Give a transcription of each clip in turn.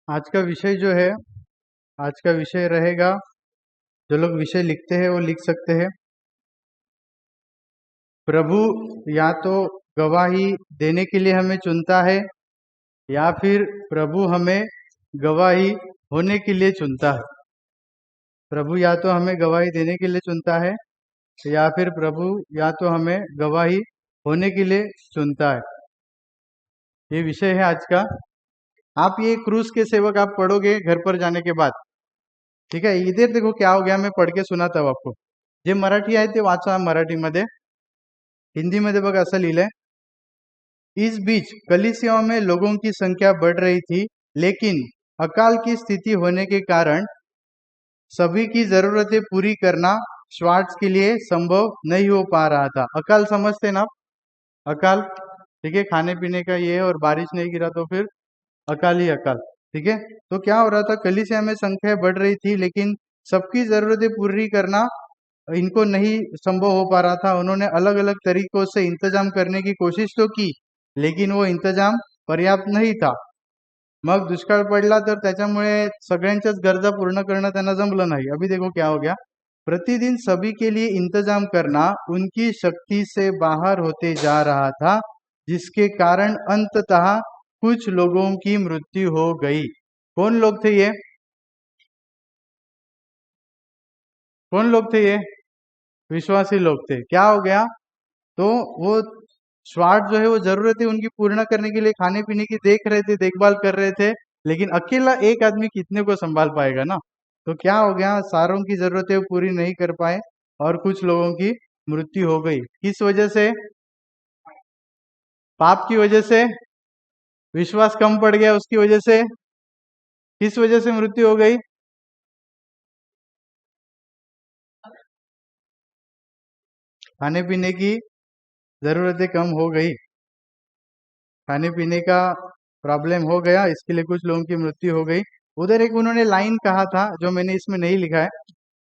आज का विषय जो है, आज का विषय रहेगा, जो लोग विषय लिखते हैं वो लिख सकते हैं। प्रभु या तो गवाही देने के लिए हमें चुनता है, या फिर प्रभु हमें गवाही होने के लिए चुनता है। प्रभु या तो हमें गवाही देने के लिए चुनता है, या फिर प्रभु या तो हमें गवाही होने के लिए चुनता है। ये विषय है आज का। आप ये क्रूस के सेवक आप पढ़ोगे घर पर जाने के बाद, ठीक आहे. इधर देखो क्या हो गया, मैं पढ़ के सुनाता हूं आपको. जे मराठी आहे ते वाचा मराठीमध्ये. हिंदीमध्ये बघा असं लिहिलंय. इस बीच कलीसियाओं में लोगों की संख्या बढ़ रही थी, लेकिन अकाल की स्थिति होने के कारण सभी की जरूरतें पूरी करना श्वार्ट्ज के लिए संभव नहीं हो पा रहा था. अकाल समझते ना आप? अकाल, ठीक है, खाने पीने का ये है, और बारिश नहीं गिरा तो फिर अकाल ही अकाल. ठीक है, तो क्या हो रहा था, कलीसिया में संख्या बढ़ रही थी, लेकिन सबकी जरूरतें पूरी करना इनको नहीं संभव हो पा रहा था. उन्होंने अलग अलग तरीकों से इंतजाम करने की कोशिश तो की, लेकिन वो इंतजाम पर्याप्त नहीं था. मग दुष्काळ पडला, तर त्याच्यामुळे सगळ्यांच्याच गरजा पूर्ण करणं त्यांना जमलं नाही. अभी देखो क्या हो गया. प्रतिदिन सभी के लिए इंतजाम करना उनकी शक्ति से बाहर होते जा रहा था, जिसके कारण अंततः कुछ लोगों की मृत्यु हो गई. कौन लोग थे ये? कौन लोग थे ये? विश्वासी लोग थे. क्या हो गया, तो वो श्वार्ट जो है वो जरूरतें उनकी पूर्ण करने के लिए खाने पीने की देख रहे थे, देखभाल कर रहे थे, लेकिन अकेला एक आदमी कितने को संभाल पाएगा ना. तो क्या हो गया, सारों की जरूरतें पूरी नहीं कर पाए और कुछ लोगों की मृत्यु हो गई. किस वजह से? पाप की वजह से? विश्वास कम पड़ गया उसकी वजह से? किस वजह से मृत्यु हो गई? खाने पीने की जरूरतें कम हो गई, खाने पीने का प्रॉब्लम हो गया, इसके लिए कुछ लोगों की मृत्यु हो गई. उधर एक उन्होंने लाइन कहा था जो मैंने इसमें नहीं लिखा है.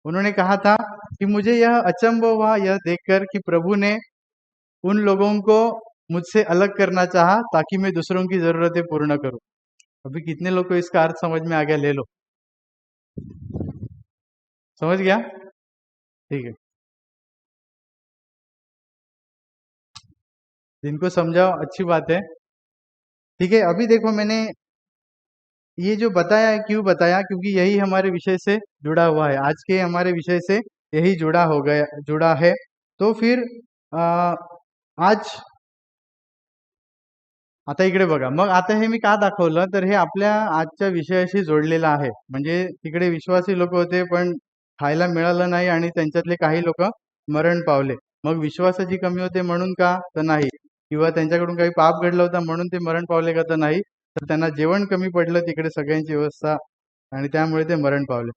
उन्होंने कहा था कि मुझे यह अचंभ हुआ यह देखकर कि प्रभु ने उन लोगों को मुझसे अलग करना चाहा ताकि मैं दूसरों की जरूरतें पूर्ण करूं. अभी कितने लोग को इसका अर्थ समझ में आ गया? ले लो. समझ गया? ठीक है, जिनको समझाओ अच्छी बात है. ठीक है, अभी देखो मैंने ये जो बताया है, क्यों बताया, क्योंकि यही हमारे विषय से जुड़ा हुआ है. आज के हमारे विषय से यही जुड़ा हो गया, जुड़ा है. तो फिर आ, आज आता इकडे बघा. मग आता हे मी का दाखवलं, तर हे आपल्या आजच्या विषयाशी जोडलेलं आहे. म्हणजे तिकडे विश्वासी लोक होते, पण खायला मिळालं नाही आणि त्यांच्यातले काही लोक मरण पावले. मग विश्वासाची कमी होते म्हणून का? तर नाही. किंवा त्यांच्याकडून काही पाप घडलं होतं म्हणून ते मरण पावले का? तर नाही. तर त्यांना जेवण कमी पडलं तिकडे सगळ्यांची व्यवस्था, आणि त्यामुळे ते मरण पावले.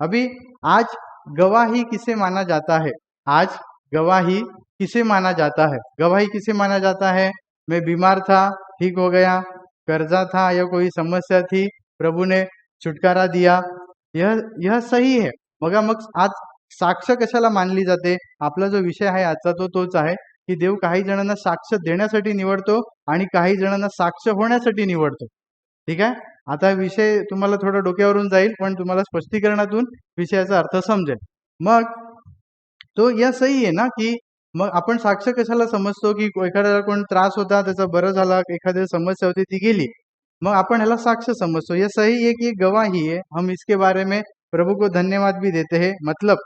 अभी आज गवाही किसे माना जाता है? आज गवाही किसे माना जाता है? गवाही किसे माना जाता है? मैं बीमार था, ठीक हो गया, कर्जा था या कोई समस्या थी, प्रभु ने छुटकारा दिया, यह सही है. बघा, मग आज साक्ष कशाला मानली जाते? आपला जो विषय आहे आजचा तो तोच आहे की देव काही जणांना साक्ष देण्यासाठी निवडतो आणि काही जणांना साक्ष होण्यासाठी निवडतो. ठीक आहे, आता विषय तुम्हाला थोडा डोक्यावरून जाईल, पण तुम्हाला स्पष्टीकरणातून विषयाचा अर्थ समजेल. मग तो यह सही है ना, की मग आपण साक्ष कशाला समजतो, की एखाद्याला कोण त्रास होता त्याचं बरं झाला, एखादी समस्या होती ती गेली, मग आपण ह्याला साक्ष समझतो. ये सही है कि ये गवाही है. हम इसके बारे में प्रभु को धन्यवाद भी देते हैं. मतलब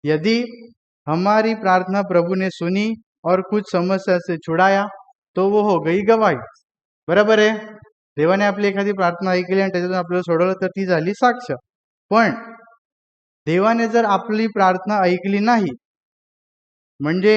यदि हमारी प्रार्थना प्रभु ने सुनी और कुछ समस्या से छुड़ाया, तो वो हो गई गवाही. बरोबर आहे. देवाने आपली एखादी प्रार्थना ऐकली आणि त्याच्यातून आपल्याला सोडवलं, तर ती झाली साक्ष. पण देवाने जर आपली प्रार्थना ऐकली नाही, म्हणजे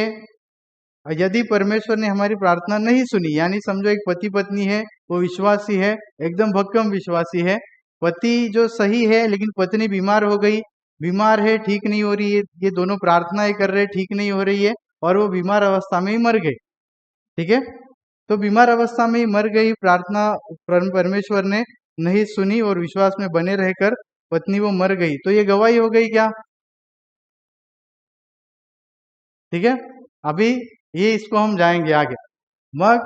यदि परमेश्वर ने हमारी प्रार्थना नहीं सुनी, यानी समझो एक पति पत्नी है, वो विश्वासी है, एकदम भक्कम विश्वासी है, पति जो सही है लेकिन पत्नी बीमार हो गई, बीमार है, ठीक नहीं हो रही है, ये दोनों प्रार्थनाएं कर रहे, ठीक नहीं हो रही है, और वो बीमार अवस्था में ही मर गई. ठीक है, तो बीमार अवस्था में ही मर गई, प्रार्थना परमेश्वर ने नहीं सुनी और विश्वास में बने रहकर पत्नी वो मर गई, तो ये गवाही हो गई क्या? ठीक है, अभी ये इसको हम जाएंगे आगे. मग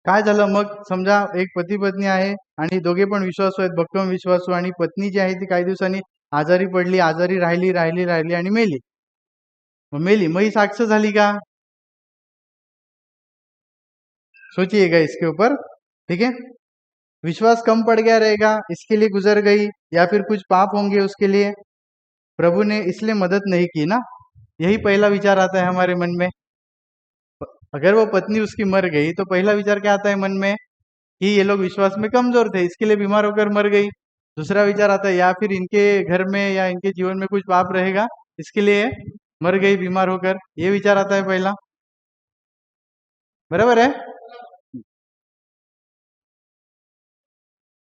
काय झालं, मग समजा एक पती पत्नी आहे, आणि दोघे पण विश्वासू आहेत, भक्कम विश्वासू. आणि पत्नी जी आहे ती काही दिवसांनी आजारी पडली, आजारी राहिली राहिली राहिली आणि मेली. मेली मग ही साक्ष झाली का? सोचिएगा इसके ऊपर, ठीक है। विश्वास कम पड़ गया रहेगा, इसके लिए गुजर गई, या फिर कुछ पाप होंगे उसके लिए, प्रभु ने इसलिए मदद नहीं की ना। यही पहला विचार आता है हमारे मन में। अगर वो पत्नी उसकी मर गई तो पहला विचार क्या आता है मन में कि ये लोग विश्वास में कमजोर थे, इसके लिए बीमार होकर मर गई। दूसरा विचार आता है या फिर इनके घर में या इनके जीवन में कुछ पाप रहेगा, इसके लिए मर गई बीमार होकर। ये विचार आता है पहला, बराबर है।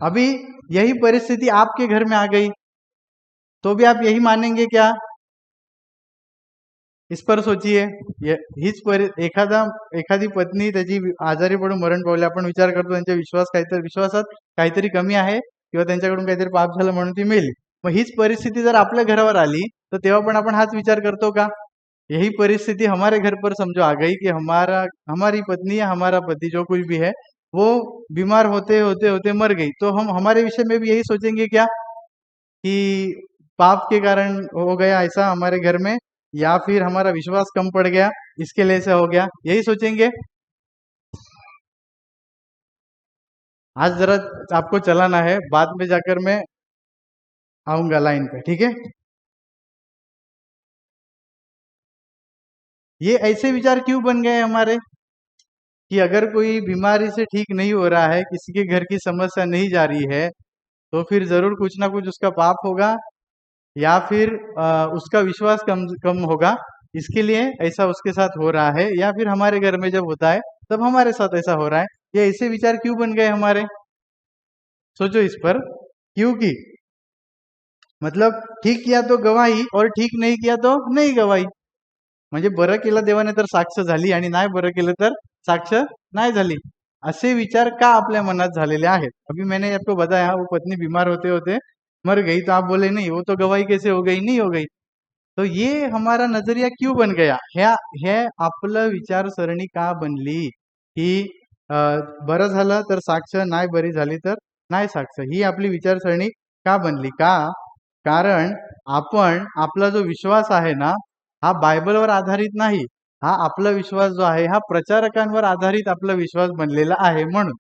अभी यही परिस्थिति आपके घर में आ गई तो भी आप यही मानेंगे क्या? इस पर सोचिए। एखादी पत्नी त्याची आजारी पडून मरण पावली, आपण विचार करतो त्यांच्या विश्वासात काहीतरी कमी आहे किंवा त्यांच्याकडून काहीतरी पाप झालं म्हणून ती मेली। मग हीच परिस्थिती जर आपल्या घरावर आली तर तेव्हा पण आपण हाच विचार करतो का? यही परिस्थिति हमारे घर पर समझो आ गई कि हमारी पत्नी या हमारा पति जो कुछ भी है वो बीमार होते होते होते मर गई, तो हम हमारे विषय में भी यही सोचेंगे क्या कि पाप के कारण हो गया ऐसा हमारे घर में, या फिर हमारा विश्वास कम पड़ गया इसके लिए ऐसा हो गया, यही सोचेंगे? आज जरा आपको चलाना है, बाद में जाकर मैं आऊंगा लाइन पे, ठीक है। ये ऐसे विचार क्यों बन गए हमारे कि अगर कोई बीमारी से ठीक नहीं हो रहा है, किसी के घर की समस्या नहीं जा रही है, तो फिर जरूर कुछ ना कुछ उसका पाप होगा या फिर उसका विश्वास कम कम होगा, इसके लिए ऐसा उसके साथ हो रहा है। या फिर हमारे घर में जब होता है तब हमारे साथ ऐसा हो रहा है। ये ऐसे विचार क्यों बन गए हमारे? सोचो इस पर। क्योंकि मतलब ठीक किया तो गवाही और ठीक नहीं किया तो नहीं गवाही। म्हणजे बरं केलं देवाने तर साक्ष झाली आणि नाही बरं केलं तर साक्ष नाही झाली। ऐसे विचार का आपल्या मनात झालेले आहेत? अभी मैंने आपको बताया वो पत्नी बीमार होते होते मर गई, तो आप बोले नहीं वो तो गवाही कैसे हो गई, नहीं हो गई। तो ये हमारा नजरिया क्यों बन गया? हे आपलं विचारसरणी का बनली की बरं झालं तर साक्ष, नाही बरी झाली तर नाही साक्ष, ही आपली विचारसरणी का बनली? कारण आपण आपला जो विश्वास आहे ना हा बायबलवर आधारित नाही, हा आपला विश्वास जो आहे हा प्रचारकांवर आधारित आपला विश्वास बनलेला आहे। म्हणून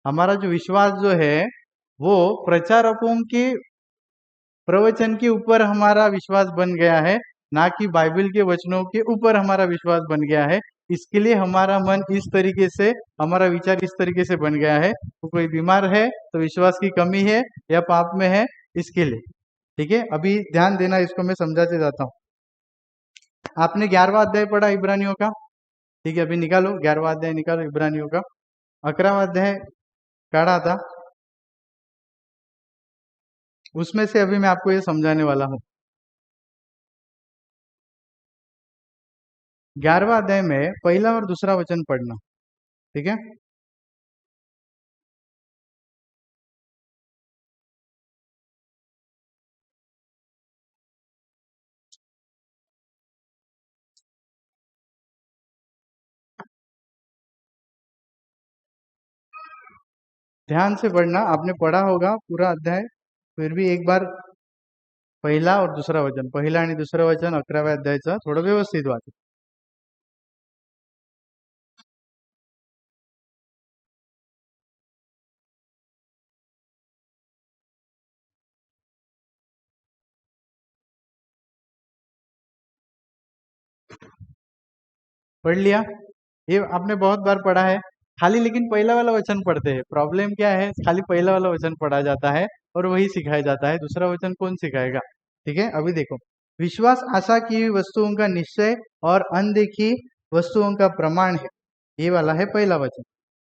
हमारा जो विश्वास जो है वो प्रचारकों के प्रवचन के ऊपर हमारा विश्वास बन गया है, ना कि बाइबल के वचनों के ऊपर हमारा विश्वास बन गया है। इसके लिए हमारा मन इस तरीके से, हमारा विचार इस तरीके से बन गया है। तो कोई बीमार है तो विश्वास की कमी है या पाप में है, इसके लिए, ठीक है। अभी ध्यान देना, इसको मैं समझाते जाता हूँ। आपने 11वां अध्याय पढ़ा इब्रानियों का, ठीक है। अभी निकालो 11वां अध्याय, निकालो इब्रानियों का। 11वां अध्याय काढ़ा था, उसमें से अभी मैं आपको ये समझाने वाला हूँ। 11वां अध्याय में पहला और दूसरा वचन पढ़ना, ठीक है। ध्यान से पढ़ना, आपने पढ़ा होगा पूरा अध्याय, फिर भी एक बार पहिला और दुसरा वचन, पहिला आणि दुसरं वचन 11व्या अध्यायचं थोडं व्यवस्थित वाचा। पढ़ लिया? ये आपने बहुत बार पढ़ा है, खाली लेकिन पहला वाला वचन पढ़ते हैं। प्रॉब्लम क्या है, खाली पहला वाला वचन पढ़ा जाता है और वही सिखाया जाता है, दूसरा वचन कौन सिखाएगा? ठीक है। अभी देखो, विश्वास आशा की हुई वस्तुओं का निश्चय और अनदेखी वस्तुओं का प्रमाण है, ये वाला है पहिला वचन,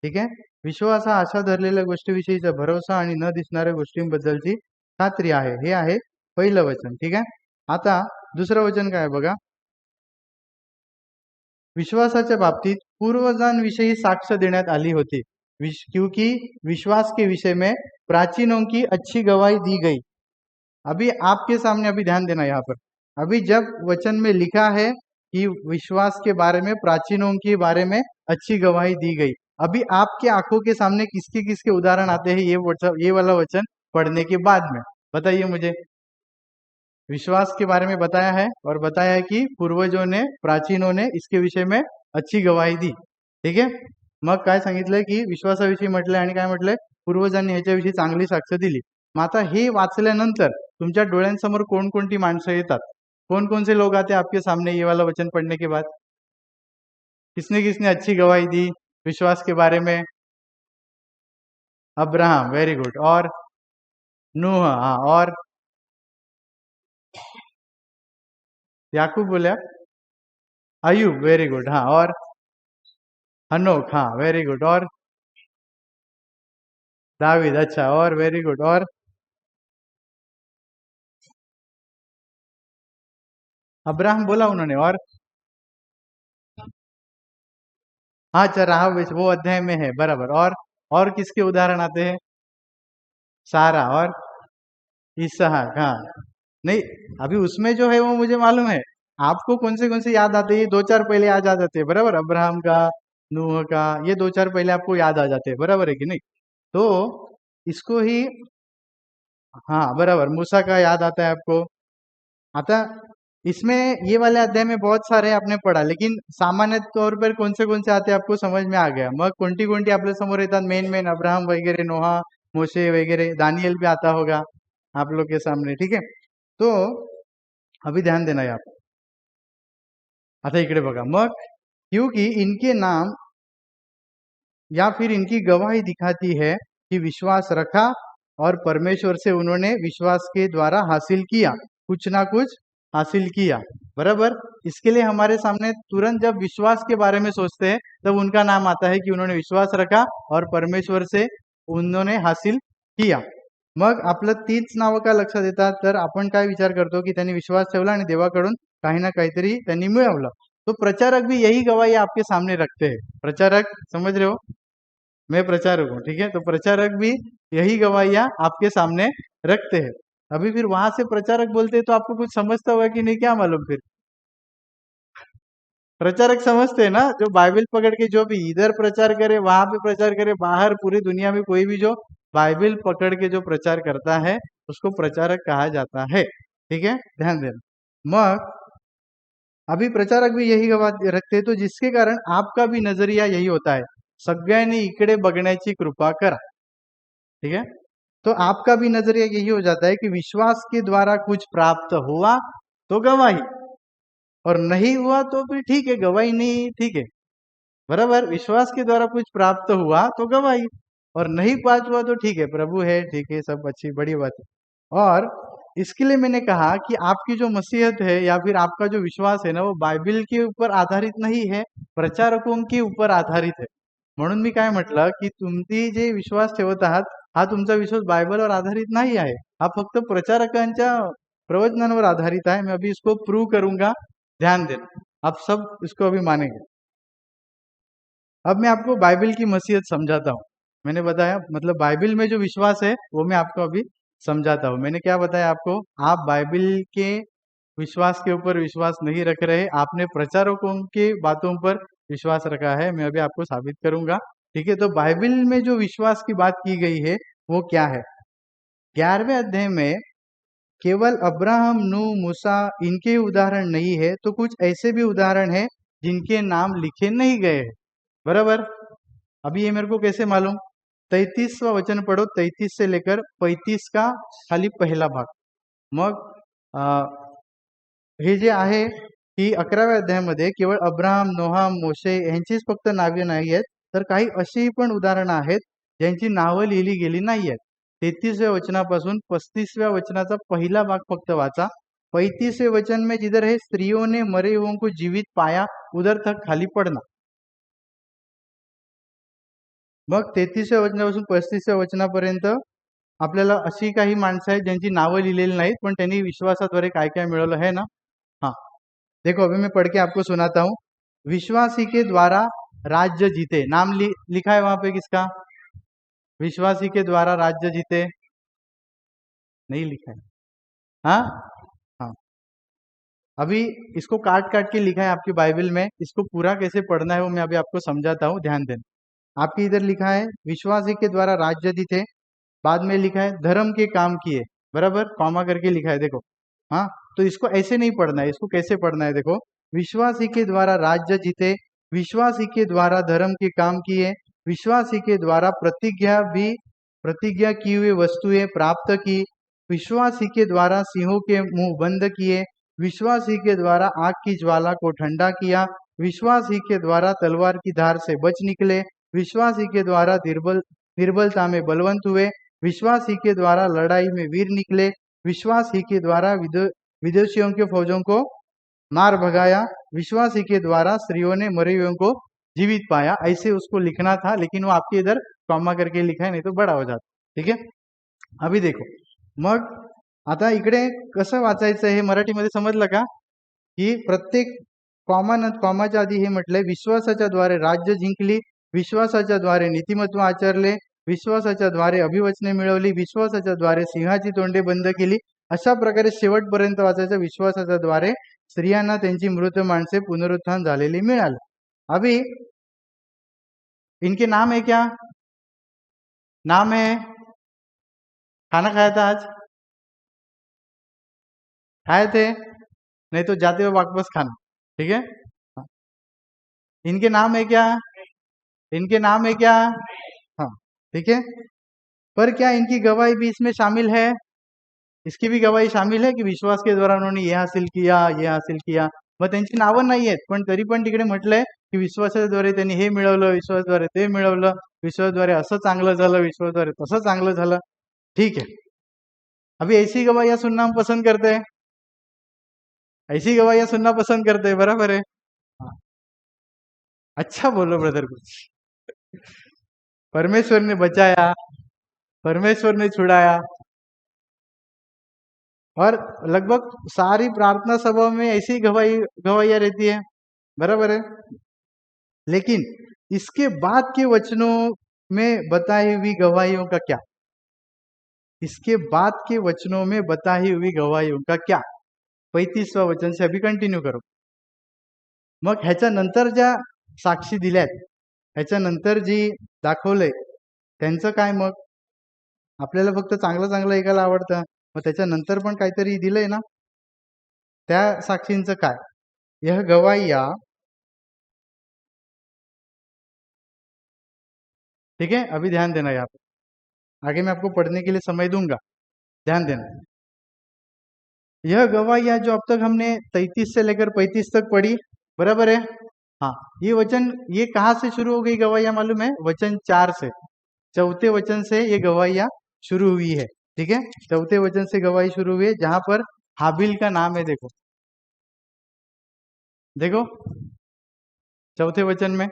ठीक है। विश्वास हा आशा धरलेल्या गोष्टीविषयीचा भरोसा आणि न दिसणाऱ्या गोष्टींबद्दलची खात्री आहे, हे आहे पहिलं वचन, ठीक आहे। आता दुसरं वचन काय आहे बघा, विश्वासाच्या बाबतीत पूर्वजांविषयी साक्ष देण्यात आली होती, क्योंकि विश्वास के विषय में प्राचीनों की अच्छी गवाही दी गई। अभी आपके सामने, अभी ध्यान देना यहाँ पर, अभी जब वचन में लिखा है कि विश्वास के बारे में, प्राचीनों के बारे में अच्छी गवाही दी गई, अभी आपके आंखों के सामने किसके किसके उदाहरण आते हैं ये वाला वचन पढ़ने के बाद में? बताइए मुझे। विश्वास के बारे में बताया है और बताया है कि पूर्वजों ने, प्राचीनों ने इसके विषय में अच्छी गवाही दी. ठीक आहे. मग काय सांगितलंय की विश्वासाविषयी म्हटलंय आणि काय म्हटलंय, पूर्वजांनी ह्याच्याविषयी चांगली साक्ष दिली. मग आता हे वाचल्यानंतर तुमच्या डोळ्यांसमोर कोणकोणती माणसं येतात? कौन कौन से लोग आते हैं आपके सामने ये वाला वचन पढ़ने के बाद? किसने किसने अच्छी गवाही दी विश्वास के बारे में? Abraham, very good. और नूह, हाँ. और याकूब बोले. Ayub, very good. हाँ. और हनोक, हाँ, वेरी गुड. और दावीद, अच्छा. और वेरी गुड. और अब्राहम बोला उन्होंने. और हाँ, अच्छा, राहाब वो अध्याय में है, बराबर. और किसके उदाहरण आते हैं? सारा और इसहाक, हाँ. नहीं, अभी उसमें जो है वो मुझे मालूम है. आपको कौन से याद आते हैं? ये दो चार पहले याद आ जाते हैं, बराबर. अब्राहम का, नूह का, ये दो चार पहले आपको याद आ जाते हैं, बराबर है कि नहीं? तो इसको ही, हाँ, बराबर. मूसा का याद आता है आपको. आता इसमें ये वाले अध्याय में बहुत सारे आपने पढ़ा, लेकिन सामान्य तौर पर कौन से आते हैं आपको समझ में आ गया. मग कोणती कोणती आपल्या समोर येतात? मेन अब्राहम वगैरे, नोहा, मोशे वगैरे, दानियल भी आता होगा आप लोग के सामने. ठीक है. तो अभी ध्यान देना यहाँ पर. आता इकडे बघा. मग क्योंकि इनके नाम या फिर इनकी गवाही दिखाती है कि विश्वास रखा और परमेश्वर से उन्होंने विश्वास के द्वारा हासिल किया, कुछ ना कुछ हासिल किया, बराबर. इसके लिए हमारे सामने तुरंत जब विश्वास के बारे में सोचते हैं तब उनका नाम आता है कि उन्होंने विश्वास रखा और परमेश्वर से उन्होंने हासिल किया. मग आपलं तीच नावं का लक्षात येतात? तर आपण काय विचार करतो की त्यांनी विश्वास ठेवला आणि देवाकडून काही ना काहीतरी त्यांनी मिळवलं. तो प्रचारक भी यही गवाही आपके सामने रखते हैं. प्रचारक, समझ रहे हो? मैं प्रचारक हूँ, ठीक है. तो प्रचारक भी यही गवाहियां आपके सामने रखते हैं. अभी फिर वहां से प्रचारक बोलते हैं तो आपको कुछ समझता होगा कि नहीं, क्या मालूम फिर? प्रचारक समझते हैं ना, जो बाइबल पकड़ के जो भी इधर प्रचार करे, वहां पे प्रचार करे, बाहर पूरी दुनिया में कोई भी जो बाइबल पकड़ के जो प्रचार करता है उसको प्रचारक कहा जाता है. ठीक है, ध्यान देना. मग अभी प्रचारक भी यही गवाही रखते हैं, तो जिसके कारण आपका भी नजरिया यही होता है, सगळ्यांनी इकडे बघण्याची कृपा करा. ठीक है. तो आपका भी नजरिया यही हो जाता है कि विश्वास के द्वारा कुछ प्राप्त हुआ तो गवाही, और नहीं हुआ तो फिर ठीक है, गवाही नहीं, ठीक है, बराबर. विश्वास के द्वारा कुछ प्राप्त हुआ तो गवाही, और नहीं पास हुआ तो ठीक है, प्रभु है, ठीक है, सब अच्छी बड़ी बात है. और इसके लिए मैंने कहा कि आपकी जो मसीहत है या फिर आपका जो विश्वास है ना, वो बाइबल के ऊपर आधारित नहीं है, प्रचारकों के ऊपर आधारित है. म्हणून मी काय म्हटलं की तुम्ही जे विश्वास ठेवत आहात, हा तुमचा विश्वास बायबलवर आधारित नाही आहे, हा फक्त प्रचारकांच्या प्रवचनांवर आधारित है. मैं अभी इसको प्रूव करूंगा, ध्यान देना. आप सब इसको अभी मानेंगे. अब मैं आपको बाइबल की मसीहत समझाता हूँ. मैंने बताया, मतलब बाइबल में जो विश्वास है वो मैं आपको अभी समझाता हूँ. मैंने क्या बताया आपको? आप बाइबल के विश्वास के ऊपर विश्वास नहीं रख रहे, आपने प्रचारकों के बातों पर विश्वास रखा है. मैं अभी आपको साबित करूंगा. ठीक है. तो बाइबल में जो विश्वास की बात की गई है वो क्या है? 11वें अध्याय में केवल अब्राहम, नूह, मूसा इनके उदाहरण नहीं है, तो कुछ ऐसे भी उदाहरण है जिनके नाम लिखे नहीं गए हैं, बराबर. अभी ये मेरे को कैसे मालूम? 33वां वचन पढ़ो, 33 से लेकर 35 का खाली पहिला भाग. मग हे जे आहे की 11व्या अध्यायामध्ये केवळ अब्राहम, नोहा, मोशे यांचीच फक्त नावे नाही आहेत, तर काही अशीही पण उदाहरणं आहेत ज्यांची नावं लिहिली गेली नाही आहेत. 33व्या वचनापासून 35व्या वचनाचा पहिला भाग फक्त वाचा. 35वें वचन में जिधर है स्त्रियों ने मरे हुओं को जीवित पाया, उधर तक खाली पडना. मग 33व्या वचनापासून 35व्या वचनापर्यंत आपल्याला अशी काही माणसं आहेत ज्यांची नावं लिहिलेली नाहीत, पण त्यांनी विश्वासाद्वारे काय काय मिळवलं है ना. हाँ, देखो अभी मैं पढ़ के आपको सुनाता हूँ. विश्वासी के द्वारा राज्य जीते, नाम लिखा है वहां पे किसका? विश्वासी के द्वारा राज्य जीते नहीं लिखा है. हाँ, हाँ. अभी इसको काट काट के लिखा है आपकी बाइबल में, इसको पूरा कैसे पढ़ना है वो मैं अभी आपको समझाता हूँ, ध्यान देना. आपके इधर लिखा है विश्वास ही के द्वारा राज्य जीते, बाद में लिखा है धर्म के काम किए, बराबर, कॉमा करके लिखा है, देखो। हाँ, तो इसको ऐसे नहीं पढ़ना है, इसको कैसे पढ़ना है, देखो। विश्वास ही के द्वारा राज्य जीते, विश्वास ही के द्वारा धर्म के काम किए, विश्वास ही के द्वारा प्रतिज्ञा की हुई वस्तुएं प्राप्त की, विश्वास ही के द्वारा सिंहों के मुंह बंद किए, विश्वास ही के द्वारा आग की ज्वाला को ठंडा किया, विश्वास ही के द्वारा तलवार की धार से बच निकले, विश्वास ही के द्वारा निर्बलता में बलवंत हुए, विश्वास ही के द्वारा लड़ाई में वीर निकले, विश्वास ही के द्वारा विदेशियों के फौजों को मार भगाया, विश्वास ही के द्वारा स्त्रियों ने मरे हुए को जीवित पाया। ऐसे उसको लिखना था, लेकिन वो आपके इधर कॉमा करके लिखा है, नहीं तो बडा हो जाता, ठीक आहे। अभी देखो, मग आता इकडे कसं वाचायचं हे मराठीमध्ये समजलं का, की प्रत्येक कॉमाच्या आधी हे म्हटलंय विश्वासाच्या द्वारे राज्य जिंकली, विश्वासाच्या द्वारे नीतिमत्व आचरले, विश्वासाच्या द्वारे अभिवचने मिळवली, विश्वासाच्या द्वारे सिंहाची तोंडे बंद केली, अशा प्रकारे शेवटपर्यंत वाचायचं। विश्वासाच्या द्वारे स्त्रियांना त्यांची मृत माणसे पुनरुत्थान झालेली मिळाले। अभी इनके नाम है क्या, नाम है, खाना खाया था आज, खाए थे, नहीं तो जाते हुए वापस खाना, ठीक है। इनके नाम है क्या, इनके नाम है क्या, हाँ, ठीक है। पर क्या इनकी गवाही भी इसमें शामिल है, इसकी भी गवाही शामिल है की विश्वास के द्वारा उन्होंने हे हासिल किया, हे हासिल किया। मग त्यांची नावं नाही आहेत, पण तरी पण तिकडे म्हटलंय की विश्वासाद्वारे त्यांनी हे मिळवलं, विश्वासाद्वारे ते मिळवलं, विश्वासाद्वारे असं चांगलं झालं, विश्वासाद्वारे तसं चांगलं झालं, ठीक है। अभी ऐसी गवाहियां सुनना हम पसंद करते हैं, ऐसी गवाहियां सुनना पसंद करते हैं, बराबर है। हाँ। अच्छा बोलो ब्रदर कुछ। परमेश्वर ने बचाया, परमेश्वर ने छुड़ाया, और लगभग सारी प्रार्थना सभाओं में ऐसी गवाहियां रहती है, बराबर है। लेकिन इसके बाद के वचनों में बताई हुई गवाहियों का क्या, इसके बाद के वचनों में बताई हुई गवाहियों का क्या, 35वां वचन से अभी कंटिन्यू करो। मग ह्याच्यानंतर ज्या साक्षी दिल्यात, ह्याच्यानंतर जी दाखवलंय त्यांचं काय, मग आपल्याला फक्त चांगलं चांगलं ऐकायला आवडतं, मग त्याच्यानंतर पण काहीतरी दिलंय ना, त्या साक्षींचं काय। यह गवाहियां, ठीक है, अभी ध्यान देना, यहाँ पे आगे मैं आपको पढ़ने के लिए समय दूंगा, ध्यान देना। यह गवाहियां जो अब तक हमने 33 से लेकर 35 तक पढ़ी, बराबर है। हाँ, ये वचन, ये कहाँ से शुरू हो गई गवाहियां मालूम है, वचन 4 से, चौथे वचन से ये गवाहियां शुरू हुई है, ठीक है। चौथे वचन से गवाही शुरू हुई है, जहां पर हाबिल का नाम है, देखो देखो, चौथे वचन में,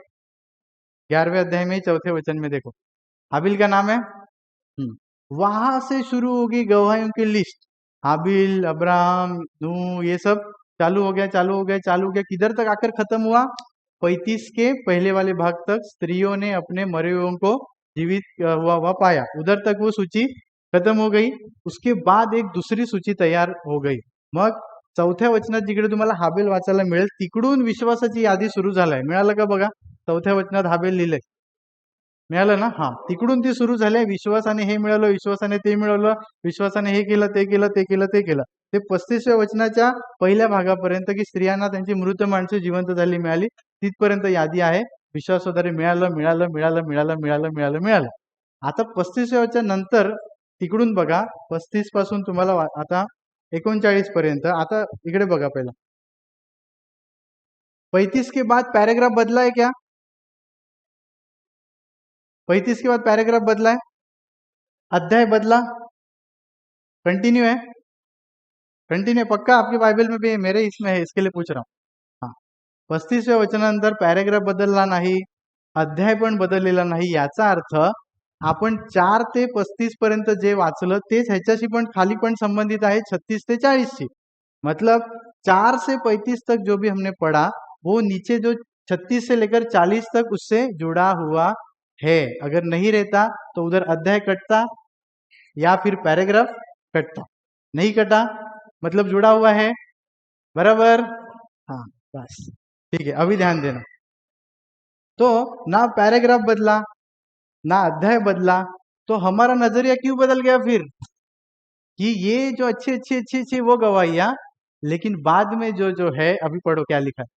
11वें अध्याय में चौथे वचन में देखो, हाबिल का नाम है। वहां से शुरू होगी गवाहियों की लिस्ट, हाबिल, अब्राहम, नूह, ये सब चालू हो गया, चालू हो गया, चालू हो गया, किधर तक आकर खत्म हुआ, 35 के पहले वाले भाग तक स्त्रियों ने अपने मरे हुओं को जीवित हुआ पाया, उधर तक वो सूची खत्म हो गई। उसके बाद एक दुसरी सूची तयार हो गई। मग चौथ्या वचनात जिकडे तुम्हाला हाबेल वाचायला मिळेल, तिकडून विश्वासाची यादी सुरू झालाय, मिळालं का बघा, चौथ्या वचनात हाबेल लिहिलंय, मिळालं ना, हा, तिकडून ती सुरू झाली, विश्वासाने हे मिळवलं, विश्वासाने ते मिळवलं, विश्वासाने हे केलं, ते केलं, ते केलं, ते केलं, ते 35व्या वचनाच्या पहिल्या भागापर्यंत, की स्त्रियांना त्यांची मृत माणसे जिवंत झाली मिळाली, तिथपर्यंत यादी आहे, विश्वासाद्वारे मिळालं, मिळालं, मिळालं, मिळालं, मिळालं, मिळालं, मिळालं। आता 35व्या वचन नंतर तिकडून बघा, 35 पासून तुम्हाला आता 39 पर्यंत, आता इकडे बघा, पहिला 35 के बाद पैराग्राफ बदला है क्या, 35 के बाद पैराग्राफ बदला है, अध्याय बदला, कंटिन्यू है, कंटिन्यू पक्का आपके बाइबल में भी है, मेरे इसमें है, इसके लिए पूछ रहा हूँ। हाँ, 35व्या वचनानंतर पॅरेग्राफ बदलला नाही, अध्याय पण बदललेला नाही, याचा अर्थ आपण 4 ते 35 पर्यंत जे वाचलं तेच ह्याच्याशी पण खाली पण संबंधित आहे, 36 ते 40 शी। मतलब 4 से 35 तक जो भी हमने पढ़ा, वो नीचे जो 36 से लेकर 40 तक उससे जुड़ा हुआ है। अगर नहीं रहता तो उधर अध्याय कटता या फिर पैराग्राफ कटता, नहीं कटा मतलब जुड़ा हुआ है, बराबर, हाँ, बस ठीक है। अभी ध्यान देना, तो ना पैराग्राफ बदला, ना अध्याय बदला, तो हमारा नजरिया क्यों बदल गया फिर कि ये जो अच्छी अच्छी अच्छी अच्छी वो गवाहियां, लेकिन बाद में जो जो है, अभी पढ़ो क्या लिखा है।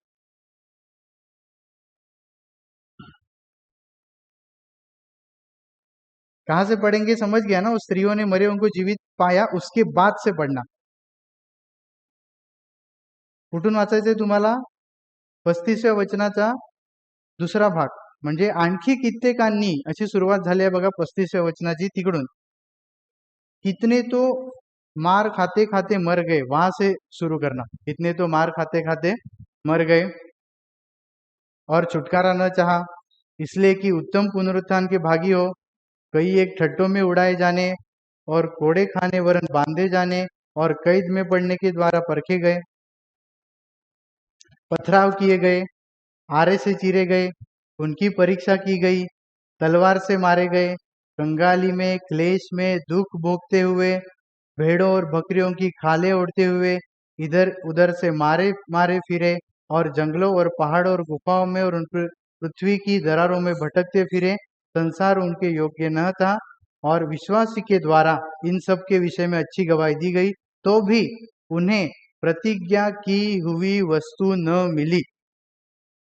कहां से पढ़ेंगे, समझ गया ना, उस स्त्रियों ने मरे उनको जीवित पाया उसके बाद से पढ़ना। कुठून वाचायचंय तुम्हाला? 35व्या वचनाचा दुसरा भाग, म्हणजे आणखी कित्येकांनी, अशी सुरुवात झाली आहे बघा 35व्या वचनाची तिकडून। कितने तो मार खाते खाते मर गए, वहां से शुरू करना। कितने तो मार खाते खाते मर गए और छुटकारा न चाहा, इसलिए कि उत्तम पुनरुत्थान के भागी हो। कई एक ठट्टों में उड़ाए जाने और कोड़े खाने वरन बांधे जाने और कैद में पड़ने के द्वारा परखे गए, पथराव किए गए, आरे से चीरे गए, उनकी परीक्षा की गई, तलवार से मारे गए, कंगाली में क्लेश में दुख भोगते हुए, भेड़ों और बकरियों की खालें ओढ़ते हुए इधर उधर से मारे मारे फिरे, और जंगलों और पहाड़ों और गुफाओं में और उन पृथ्वी की दरारों में भटकते फिरे। संसार उनके योग्य न था, और विश्वासी के द्वारा इन सब के विषय में अच्छी गवाही दी गई, तो भी उन्हें प्रतिज्ञा की हुई वस्तु न मिली।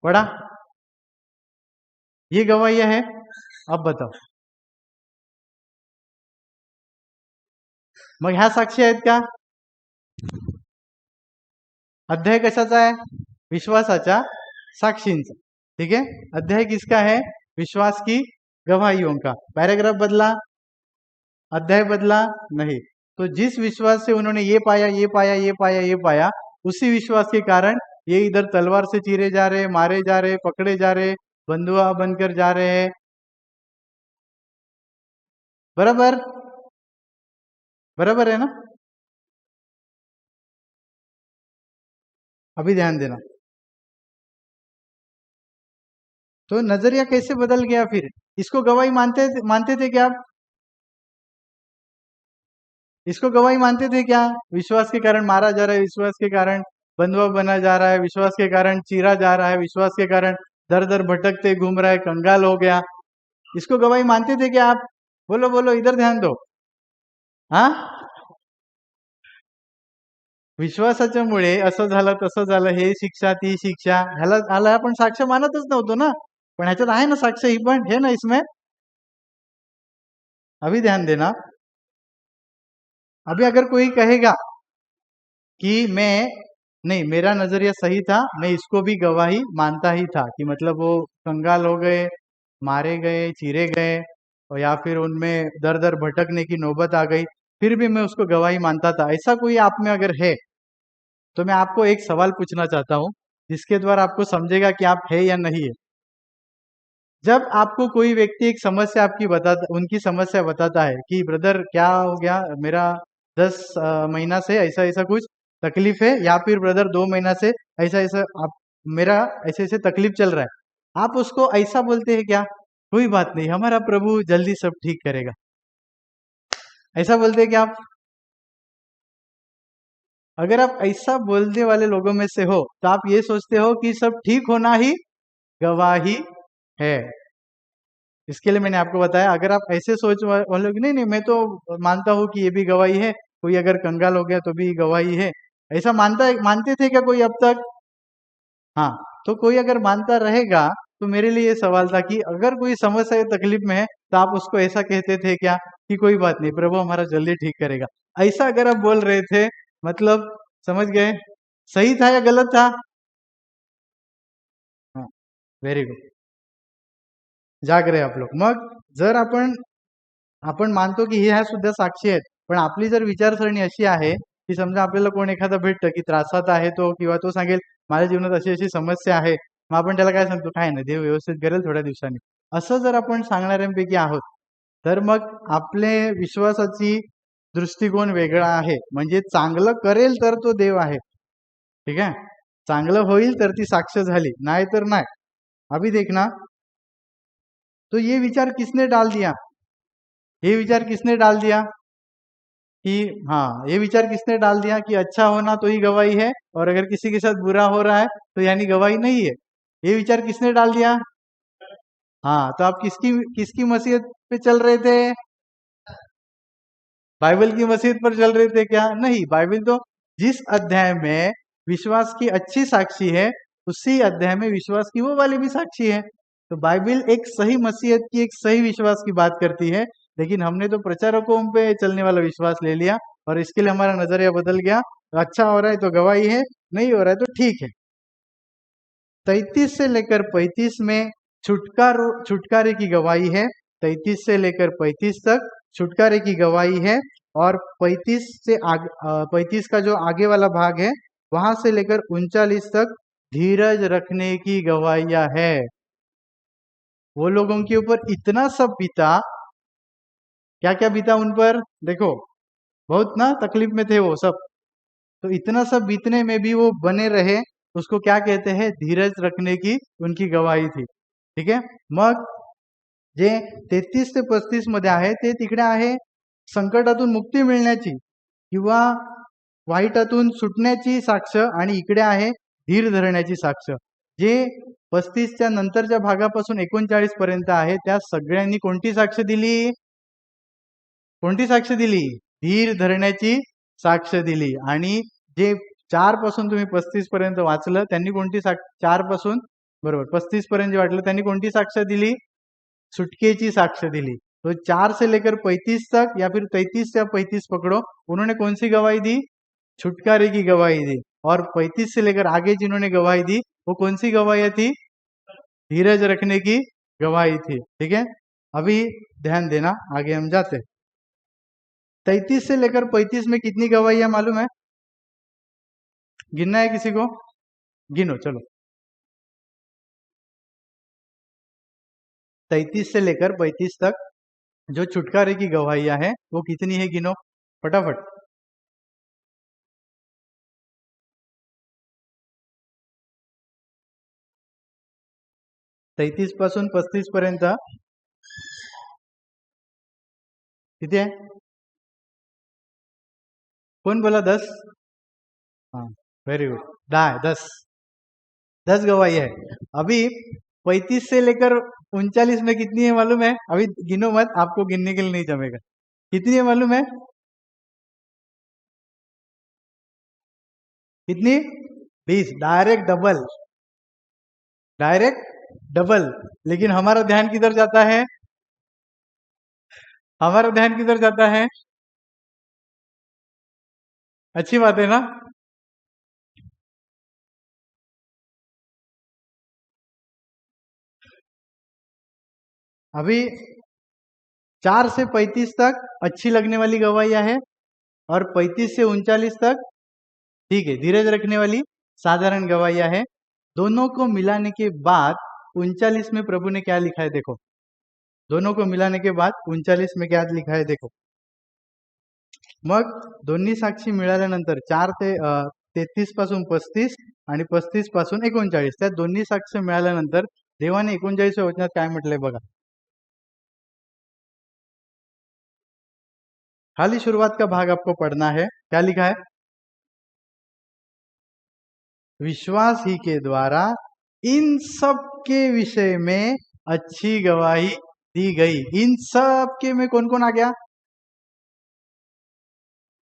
पढ़ा? ये गवाहियां है। अब बताओ, मग ह्या साक्षी आहेत का? अध्याय कशाचा आहे? विश्वासाच्या साक्षींचा। ठीक है, अध्याय किसका है? विश्वास की गवाहियों का। पैराग्राफ बदला? अध्याय बदला नहीं। तो जिस विश्वास से उन्होंने ये पाया ये पाया ये पाया ये पाया, उसी विश्वास के कारण ये इधर तलवार से चीरे जा रहे, मारे जा रहे, पकड़े जा रहे, बंधुआ बनकर जा रहे हैं। बराबर? बराबर है ना? अभी ध्यान देना। तो नजरिया कैसे बदल गया फिर? इसको गवाही मानते थे क्या आप? इसको गवाही मानते थे क्या? विश्वास के कारण मारा जा रहा है, विश्वास के कारण बंधुआ बना जा रहा है, विश्वास के कारण चीरा जा रहा है, विश्वास के कारण दर दर भटकते घूम रहा है, कंगाल हो गया। इसको गवाही मानते थे क्या आप? बोलो बोलो, इधर ध्यान दो। हाँ, विश्वासाच्यामुळे असं झालं तसं झालं, हे शिक्षा ती शिक्षा, ह्याला आपण साक्ष मानतच नव्हतो ना, पण ह्याच्यात आहे ना साक्ष ही पण, है ना इसमें? अभी ध्यान देना। अभी अगर कोई कहेगा कि मैं नहीं, मेरा नजरिया सही था, मैं इसको भी गवाही मानता ही था, कि मतलब वो कंगाल हो गए, मारे गए, चीरे गए, और या फिर उनमें दर दर भटकने की नौबत आ गई, फिर भी मैं उसको गवाही मानता था। ऐसा कोई आप में अगर है, तो मैं आपको एक सवाल पूछना चाहता हूं, जिसके द्वारा आपको समझेगा कि आप है या नहीं है। जब आपको कोई व्यक्ति एक समस्या आपकी बताता, उनकी समस्या बताता है कि ब्रदर क्या हो गया, मेरा 10 महीना से ऐसा ऐसा कुछ तकलीफ है, या फिर ब्रदर 2 महीना से ऐसा ऐसा आप, मेरा ऐसे ऐसे तकलीफ चल रहा है, आप उसको ऐसा बोलते हैं क्या? कोई बात नहीं, हमारा प्रभु जल्दी सब ठीक करेगा, ऐसा बोलते हैं क्या आप? अगर आप ऐसा बोलने वाले लोगों में से हो, तो आप ये सोचते हो कि सब ठीक होना ही गवाही है। इसके लिए मैंने आपको बताया, अगर आप ऐसे सोच बोलोगे नहीं नहीं मैं तो मानता हूँ कि ये भी गवाही है, कोई अगर कंगाल हो गया तो भी गवाही है, ऐसा मानते थे क्या कोई अब तक? हाँ, तो कोई अगर मानता रहेगा, तो मेरे लिए ये सवाल था कि अगर कोई समस्या या तकलीफ में है, तो आप उसको ऐसा कहते थे क्या कि कोई बात नहीं, प्रभु हमारा जल्दी ठीक करेगा? ऐसा अगर आप बोल रहे थे, मतलब समझ गए? सही था या गलत था? हाँ, व्हेरी गुड, जाग रहे आप लोग। मग जर आपण आपण मानतो की ह्या सुद्धा साक्षी आहेत, पण आपली जर विचारसरणी अशी आहे की समजा आपल्याला कोण एखादा भेटतं की त्रासात आहे तो, किंवा तो सांगेल माझ्या जीवनात अशी अशी समस्या आहे, मग आपण त्याला काय सांगतो, काय नाही, देव व्यवस्थित करेल थोड्या दिवसांनी, असं जर आपण सांगणाऱ्यांपैकी आहोत, तर मग आपले विश्वासाची दृष्टिकोन वेगळा आहे। म्हणजे चांगलं करेल तर तो देव आहे, ठीक आहे, चांगलं होईल तर ती साक्ष झाली, नाही तर नाही। अभी देखना, तो ये विचार किसने डाल दिया? ये विचार किसने डाल दिया कि, हाँ, ये विचार किसने डाल दिया कि अच्छा होना तो ही गवाही है, और अगर किसी के साथ बुरा हो रहा है तो यानी गवाही नहीं है? ये विचार किसने डाल दिया? हाँ, तो आप किसकी किसकी मसीहत पे चल रहे थे? बाइबल की मसीहत पर चल रहे थे क्या? नहीं, बाइबल तो जिस अध्याय में विश्वास की अच्छी साक्षी है, उसी अध्याय में विश्वास की वो वाली भी साक्षी है। तो बाइबल एक सही मसीहत की, एक सही विश्वास की बात करती है, लेकिन हमने तो प्रचारकों पे चलने वाला विश्वास ले लिया और इसके लिए हमारा नजरिया बदल गया। अच्छा हो रहा है तो गवाही है, नहीं हो रहा है तो ठीक है। 33 से लेकर 35 में छुटकारे की गवाही है। 33 से लेकर 35 तक छुटकारे की गवाही है। और 35 का जो आगे वाला भाग है, वहां से लेकर 39 तक धीरज रखने की गवाहियां है। वो लोगों के ऊपर इतना सब बीता, क्या क्या बीता उन पर, देखो, बहुत ना तकलीफ में थे वो सब। तो इतना सब बीतने में भी वो बने रहे, उसको क्या कहते हैं? धीरज रखने की उनकी गवाही थी। ठीक है। मग जे 33 ते 35 मध्ये आहे ते तिकडे आहे संकटातून मुक्ती मिळण्याची किंवा वाईटातून सुटण्याची साक्ष, आणि इकडे आहे धीर धरण्याची साक्ष। जे 35च्या नंतरच्या भागापासून 39 पर्यंत आहे, त्या सगळ्यांनी कोणती साक्ष दिली? कोणती साक्ष दिली? धीर धरण्याची साक्ष दिली। आणि जे 4 पासून तुम्ही 35 पर्यंत वाचलं, त्यांनी कोणती 4 पासून बरोबर 35 पर्यंत जे वाटलं त्यांनी कोणती साक्ष दिली? सुटकेची साक्ष दिली। तो 4 से लेकर 35 तक या फिर 33 से 35 पकड़ो, उन्होंने कौन सी गवाही दी? छुटकारे की गवाही दी। और 35 से लेकर आगे जिन्होंने गवाही दी, वो कौन सी गवाही थी? धीरज रखने की गवाही थी। ठीक है, अभी ध्यान देना, आगे हम जाते। 33 से लेकर 35 में कितनी गवाहियां मालूम है? गिनना है किसी को? गिनो चलो। 33 से लेकर 35 तक जो छुटकारे की गवाहियां हैं, वो कितनी है? गिनो फटाफट। 33 पासून 35 पर्यंत किती आहे? कौन बोला 10? हाँ, वेरी गुड, 10 है, 10 गवाही है। अभी 35 से लेकर 39 में कितनी है मालूम है? अभी गिनो मत, आपको गिनने के लिए नहीं जमेगा। कितनी है मालूम है? कितनी? 20, डायरेक्ट डबल, डायरेक्ट डबल। लेकिन हमारा ध्यान किधर जाता है? हमारा ध्यान किधर जाता है? अच्छी बात है ना? अभी 4 से 35 तक अच्छी लगने वाली गवाहियां है, और 35 से 39 तक ठीक है धीरज रखने वाली साधारण गवाहियां है। दोनों को मिलाने के बाद 39 में प्रभु ने क्या लिखा है देखो। दोनों को मिलाने के बाद 39 में क्या लिखा है देखो। मग दोन्ही साक्षी मिळाल्यानंतर 4 ते 33 पासून 35 आणि 35 पासून 39, त्या दोन्ही साक्ष मिळाल्यानंतर देवाने 39व्या वचनात काय म्हटलंय बघा। खाली शुरुआत का भाग आपको पढ़ना है। क्या लिखा है? विश्वास ही के द्वारा इन सब के विषय में अच्छी गवाही दी गई। इन सब के में कौन कौन आ गया?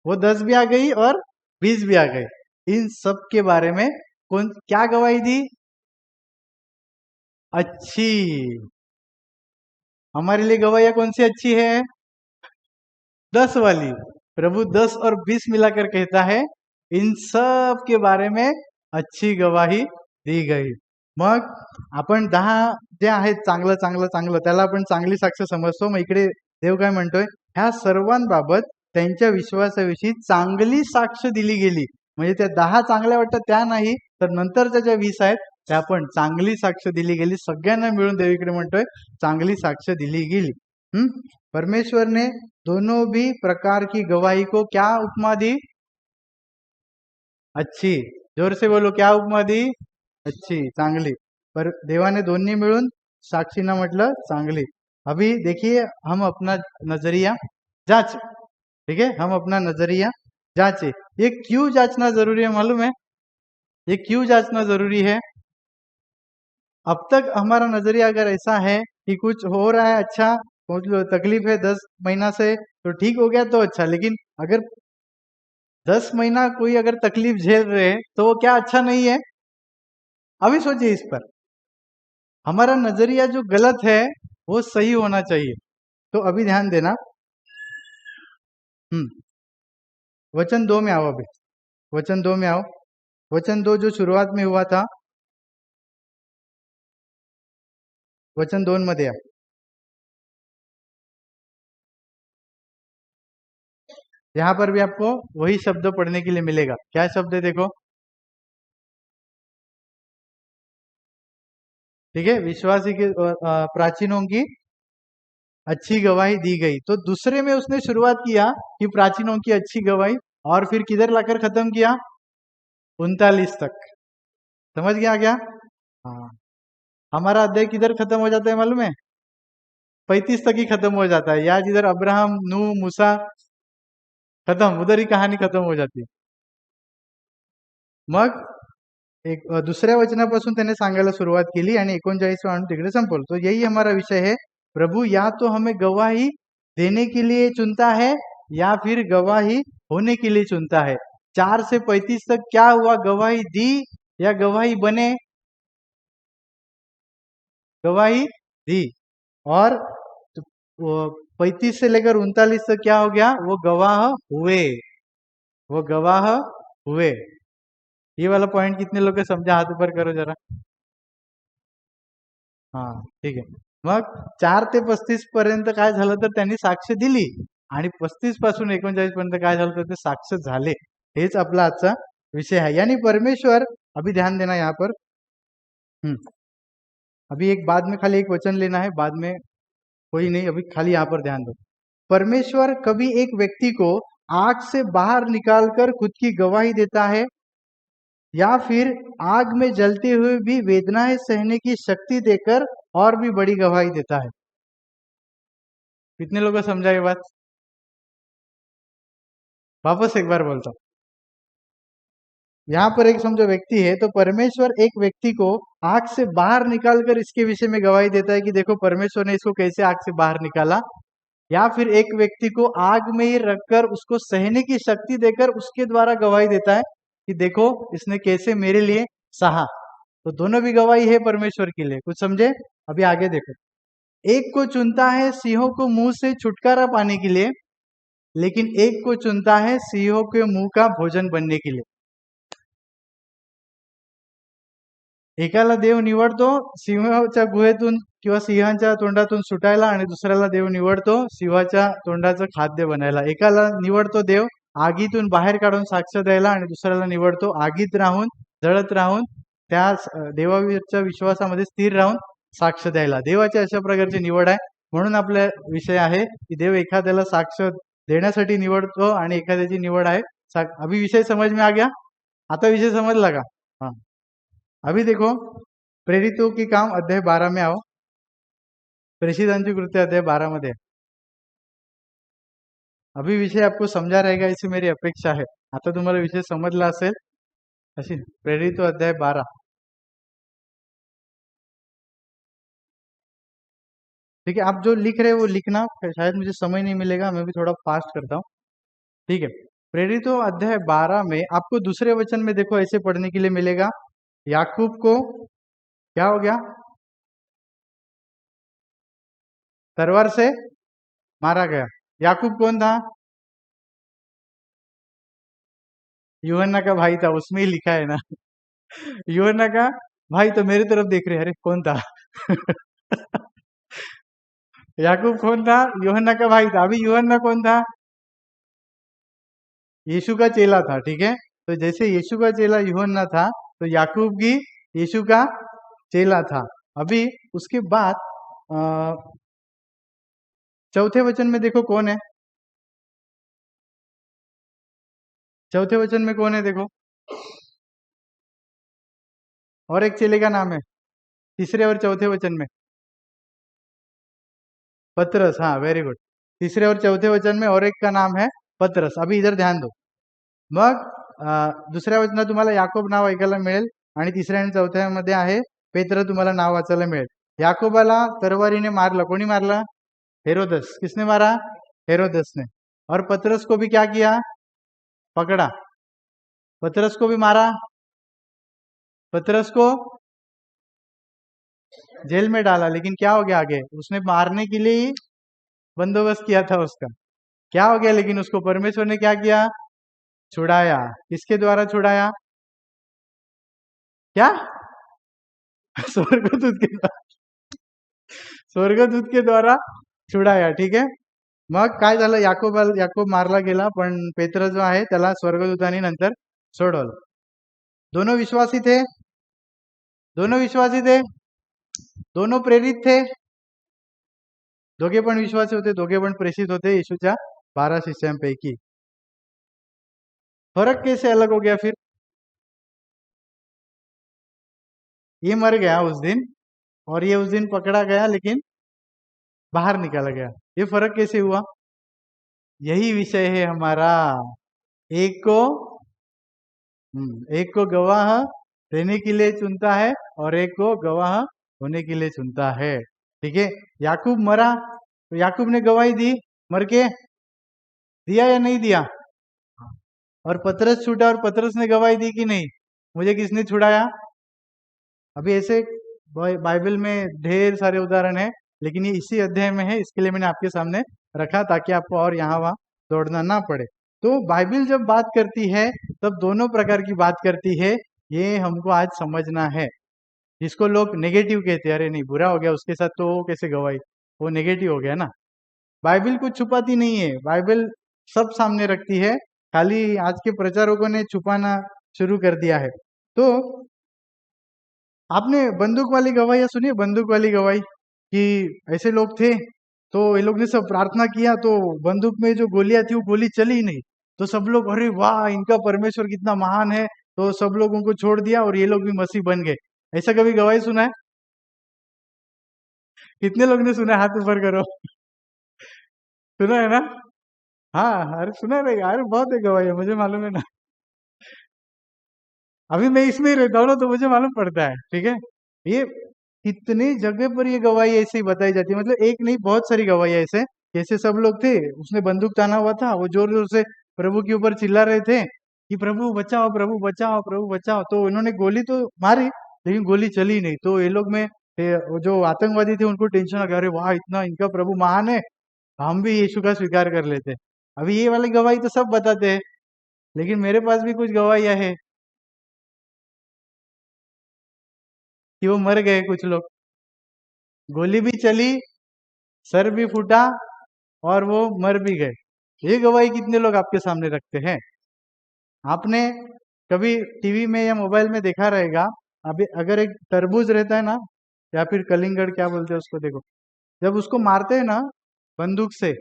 वो 10 भी आ गई और 20 भी आ गए। इन सब के बारे में कौन क्या गवाही दी? अच्छी। हमारे लिए गवाहियां कौन सी अच्छी है? 10 वाली। प्रभु 10 और 20 मिलाकर कहता है इन सब के बारे में अच्छी गवाही दी गई। मग आपण 10 जे आहेत चांगलं चांगलं चांगलं, त्याला आपण चांगली साक्ष समजतो। मग इकडे देव काय म्हणतोय? ह्या सर्वांबाबत त्यांच्या विश्वासाविषयी चांगली साक्ष दिली गेली। म्हणजे त्या 10 चांगल्या वाटतात त्या नाही, तर नंतरच्या ज्या 20 आहेत त्या पण चांगली साक्ष दिली गेली। सगळ्यांना मिळून देव इकडे म्हणतोय चांगली साक्ष दिली गेली। परमेश्वर ने दोनों भी प्रकार की गवाही को क्या उपमा दी? अच्छी। जोर से बोलो, क्या उपमा दी? अच्छी, चांगली। पर देवाने दोन्ही मिळून साक्षीना म्हटलं चांगली। अभी देखिए हम अपना नजरिया जांचे। ठीक है, हम अपना नजरिया जांचे। ये क्यों जांचना जरूरी है मालूम है? ये क्यों जांचना जरूरी है? अब तक हमारा नजरिया अगर ऐसा है कि कुछ हो रहा है अच्छा, कुछ तकलीफ है 10 महीना से तो ठीक हो गया तो अच्छा, लेकिन अगर 10 महीना कोई अगर तकलीफ झेल रहे हैं तो वो क्या अच्छा नहीं है? अभी सोचिए इस पर। हमारा नजरिया जो गलत है वो सही होना चाहिए। तो अभी ध्यान देना। हम्म वचन 2 में आओ अभी। वचन 2 में आओ। वचन 2 जो शुरुआत में हुआ था, वचन 2 मध्ये या। यहाँ पर भी आपको वही शब्द पढ़ने के लिए मिलेगा। क्या शब्द है देखो। ठीक है, विश्वासी के प्राचीनों की अच्छी गवाही दी गई। तो दूसरे में उसने शुरुआत किया कि प्राचीनों की अच्छी गवाही, और फिर किधर लाकर खत्म किया? 39 तक। समझ गया क्या? हाँ। हमारा अध्याय किधर खत्म हो जाता है मालूम है? 35 तक ही खत्म हो जाता है। या जिधर अब्राहम, नूह, मूसा खत्म, उधर ही कहानी खत्म हो जाती है। मग एक दुसऱ्या वचनापासून त्याने सांगायला सुरुवात केली आणि 39 आणून तिकडे संपवलं. तो यही हमारा विषय है। प्रभु या तो हमें गवाही देने के लिए चुनता है या फिर गवाही होने के लिए चुनता है। 4 से 35 तक क्या हुआ? गवाही दी या गवाही बने? गवाही दी। और 35 से लेकर 39 तक क्या हो गया? वो गवाह हुए। वो गवाह हुए। ये वाला पॉइंट कितने लोग समझा? हाथ ऊपर करो जरा। हा, ठीक आहे. मग 4 ते 35 पर्यंत काय झालं? तर त्यांनी साक्ष दिली, आणि 35 पासून 39 पर्यंत काय झालं? तर ते साक्ष झाले. हेच आपला आजचा विषय है। यानी परमेश्वर, अभी ध्यान देना यहाँ पर। हम्म अभी एक बाद में खाली एक वचन लेना है, बाद में कोई नहीं, अभी खाली यहाँ पर ध्यान दो। परमेश्वर कभी एक व्यक्ति को आग से बाहर निकालकर खुद की गवाही देता है, या फिर आग में जलते हुए भी वेदनाएं सहने की शक्ति देकर और भी बड़ी गवाही देता है। कितने लोगों को समझा ये बात? वापस एक बार बोलता हूं। यहाँ पर एक समझो व्यक्ति है, तो परमेश्वर एक व्यक्ति को आग से बाहर निकालकर इसके विषय में गवाही देता है कि देखो परमेश्वर ने इसको कैसे आग से बाहर निकाला। या फिर एक व्यक्ति को आग में ही रखकर उसको सहने की शक्ति देकर उसके द्वारा गवाही देता है कि देखो इसने कैसे मेरे लिए सहा। तो दोनों भी गवाही है परमेश्वर के लिए। कुछ समझे? अभी आगे देखो। एक को चुनता है सिंहों को मुंह से छुटकारा पाने के लिए, लेकिन एक को चुनता है सिंहों के मुंह का भोजन बनने के लिए। एकाला देव निवडतो सिंहाच्या गुहेतून किंवा सिंहाच्या तोंडातून सुटायला, आणि दुसऱ्याला देव निवडतो सिंहाच्या तोंडाचं खाद्य बनायला. एकाला निवडतो देव आगीतून बाहेर काढून साक्ष द्यायला, आणि दुसऱ्याला निवडतो आगीत राहून, जळत राहून, त्या देवाच्या विश्वासामध्ये स्थिर राहून साक्ष द्यायला. देवाची अशा प्रकारची निवड आहे. म्हणून आपला विषय आहे की देव एखाद्याला साक्ष देण्यासाठी निवडतो आणि एखाद्याची निवड आहे अभी विषय समझ में आ गया? आता विषय समजला का? हाँ, अभी देखो प्रेरितों की काम अध्याय 12 में आओ. प्रेषितांची कृत्य अध्याय 12 मध्ये. अभी विषय आपको समझा रहेगा ऐसी मेरी अपेक्षा है. आता तुम्हाला विषय समजला असेल अशी. प्रेरितो अध्याय 12. ठीक है, आप जो लिख रहे हैं वो लिखना, शायद मुझे समय नहीं मिलेगा, मैं भी थोड़ा फास्ट करता हूँ. ठीक है, प्रेरितो अध्याय 12 में आपको दूसरे वचन में देखो ऐसे पढ़ने के लिए मिलेगा, याकूब को क्या हो गया? तलवार से मारा गया. याकूब कौन था? यूहन्ना का भाई था, उसमें ही लिखा है ना. यूहन्ना का भाई. तो मेरी तरफ देख रहे, अरे कौन था? याकूब कौन था? यूहन्ना का भाई था. अभी यूहन्ना कौन था? यीशु का चेला था. ठीक है, तो जैसे यीशु का चेला यूहन्ना था, तो याकूब भी यीशु का चेला था. अभी उसके बाद चौथे वचन में देखो कौन है. चौथे वचन में कौन है देखो. और एक चेले का नाम है तीसरे और चौथे वचन में. पतरस. हाँ, वेरी गुड. तीसरे और चौथे वचन में और एक का नाम है पतरस. अभी इधर ध्यान दो. मग दुसऱ्या वचनात तुम्हाला याकोब नाव ऐकायला मिळेल, आणि तिसऱ्या आणि चौथ्यामध्ये आहे पेत्र तुम्हाला नाव वाचायला मिळेल. याकूबाला तलवारीने मारला, कोणी मारला? हेरोदस। किसने मारा? हेरोदस ने। और पतरस को भी क्या किया? पकड़ा, पतरस को भी मारा, पतरस को जेल में डाला। लेकिन क्या हो गया आगे? उसने मारने के लिए ही बंदोबस्त किया था उसका। क्या हो गया? लेकिन उसको परमेश्वर ने क्या किया? छुड़ाया। किसके द्वारा छुड़ाया? क्या? स्वर्गदूत के द्वारा, स्वर्गदूत के द्वारा छुड़ाया। ठीक आहे। मग काय झालं? याकूब मारला गेला, पण पेत्र जो आहे त्याला स्वर्गदूतांनी नंतर सोडवलं। दोनों विश्वासी थे, दोनों विश्वासी थे, दोनों प्रेरित थे, दोघे पण विश्वासी होते, दोघे पण प्रेषित होते यीशुच्या 12 शिष्यांपैकी। फर्क कैसे अलग हो गया फिर? ये मर गया उस दिन और ये उस दिन पकड़ा गया लेकिन बाहर निकाला गया। ये फर्क कैसे हुआ? यही विषय है हमारा। एक को एक को गवाह देने के लिए चुनता है और एक को गवाह होने के लिए चुनता है। ठीक है। याकूब मरा तो याकूब ने गवाही दी, मर के दिया या नहीं दिया? और पतरस छूटा और पतरस ने गवाही दी कि नहीं, मुझे किसने छुड़ाया? अभी ऐसे बाइबल में ढेर सारे उदाहरण है, लेकिन ये इसी अध्याय में है, इसके लिए मैंने आपके सामने रखा ताकि आपको और यहाँ वहाँ दौड़ना ना पड़े। तो बाइबल जब बात करती है तब दोनों प्रकार की बात करती है, ये हमको आज समझना है। जिसको लोग नेगेटिव कहते हैं, अरे नहीं बुरा हो गया उसके साथ तो वो कैसे गवाही, वो नेगेटिव हो गया ना। बाइबल कुछ छुपाती नहीं है, बाइबल सब सामने रखती है, खाली आज के प्रचारकों ने छुपाना शुरू कर दिया है। तो आपने बंदूक वाली गवाही सुनी है? बंदूक वाली गवाही कि ऐसे लोग थे तो ये लोग ने सब प्रार्थना किया तो बंदूक में जो गोलियां थी वो गोली चली ही नहीं, तो सब लोग अरे वाह इनका परमेश्वर कितना महान है, तो सब लोगों को छोड़ दिया और ये लोग भी मसीह बन गए। ऐसा कभी गवाही सुना है? कितने लोग ने सुना है? हाथ ऊपर करो। सुना है ना? हाँ, अरे सुना है यार, बहुत है गवाही, मुझे मालूम है ना। अभी मैं इसमें ही रहता हूँ ना तो मुझे मालूम पड़ता है। ठीक है। ये कितनी जगह पर ये गवाही ऐसे ही बताई जाती है, मतलब एक नहीं बहुत सारी गवाही ऐसे, जैसे सब लोग थे, उसने बंदूक ताना हुआ था, वो जोर जोर से प्रभु के ऊपर चिल्ला रहे थे कि प्रभु बचाओ, प्रभु बचाओ, प्रभु बचाओ। तो इन्होंने गोली तो मारी लेकिन गोली चली नहीं, तो ये लोग में वो जो आतंकवादी थे उनको टेंशन आ गया, अरे वाह इतना इनका प्रभु महान है, हम भी यीशु का स्वीकार कर लेते। अभी ये वाली गवाही तो सब बताते हैं, लेकिन मेरे पास भी कुछ गवाहियां है कि वो मर गए कुछ लोग, गोली भी चली, सर भी फूटा और वो मर भी गए। ये गवाही कितने लोग आपके सामने रखते हैं? आपने कभी टीवी में या मोबाइल में देखा रहेगा, अभी अगर एक तरबूज रहता है ना, या फिर कलिंगड़ क्या बोलते हैं उसको, देखो जब उसको मारते हैं ना बंदूक से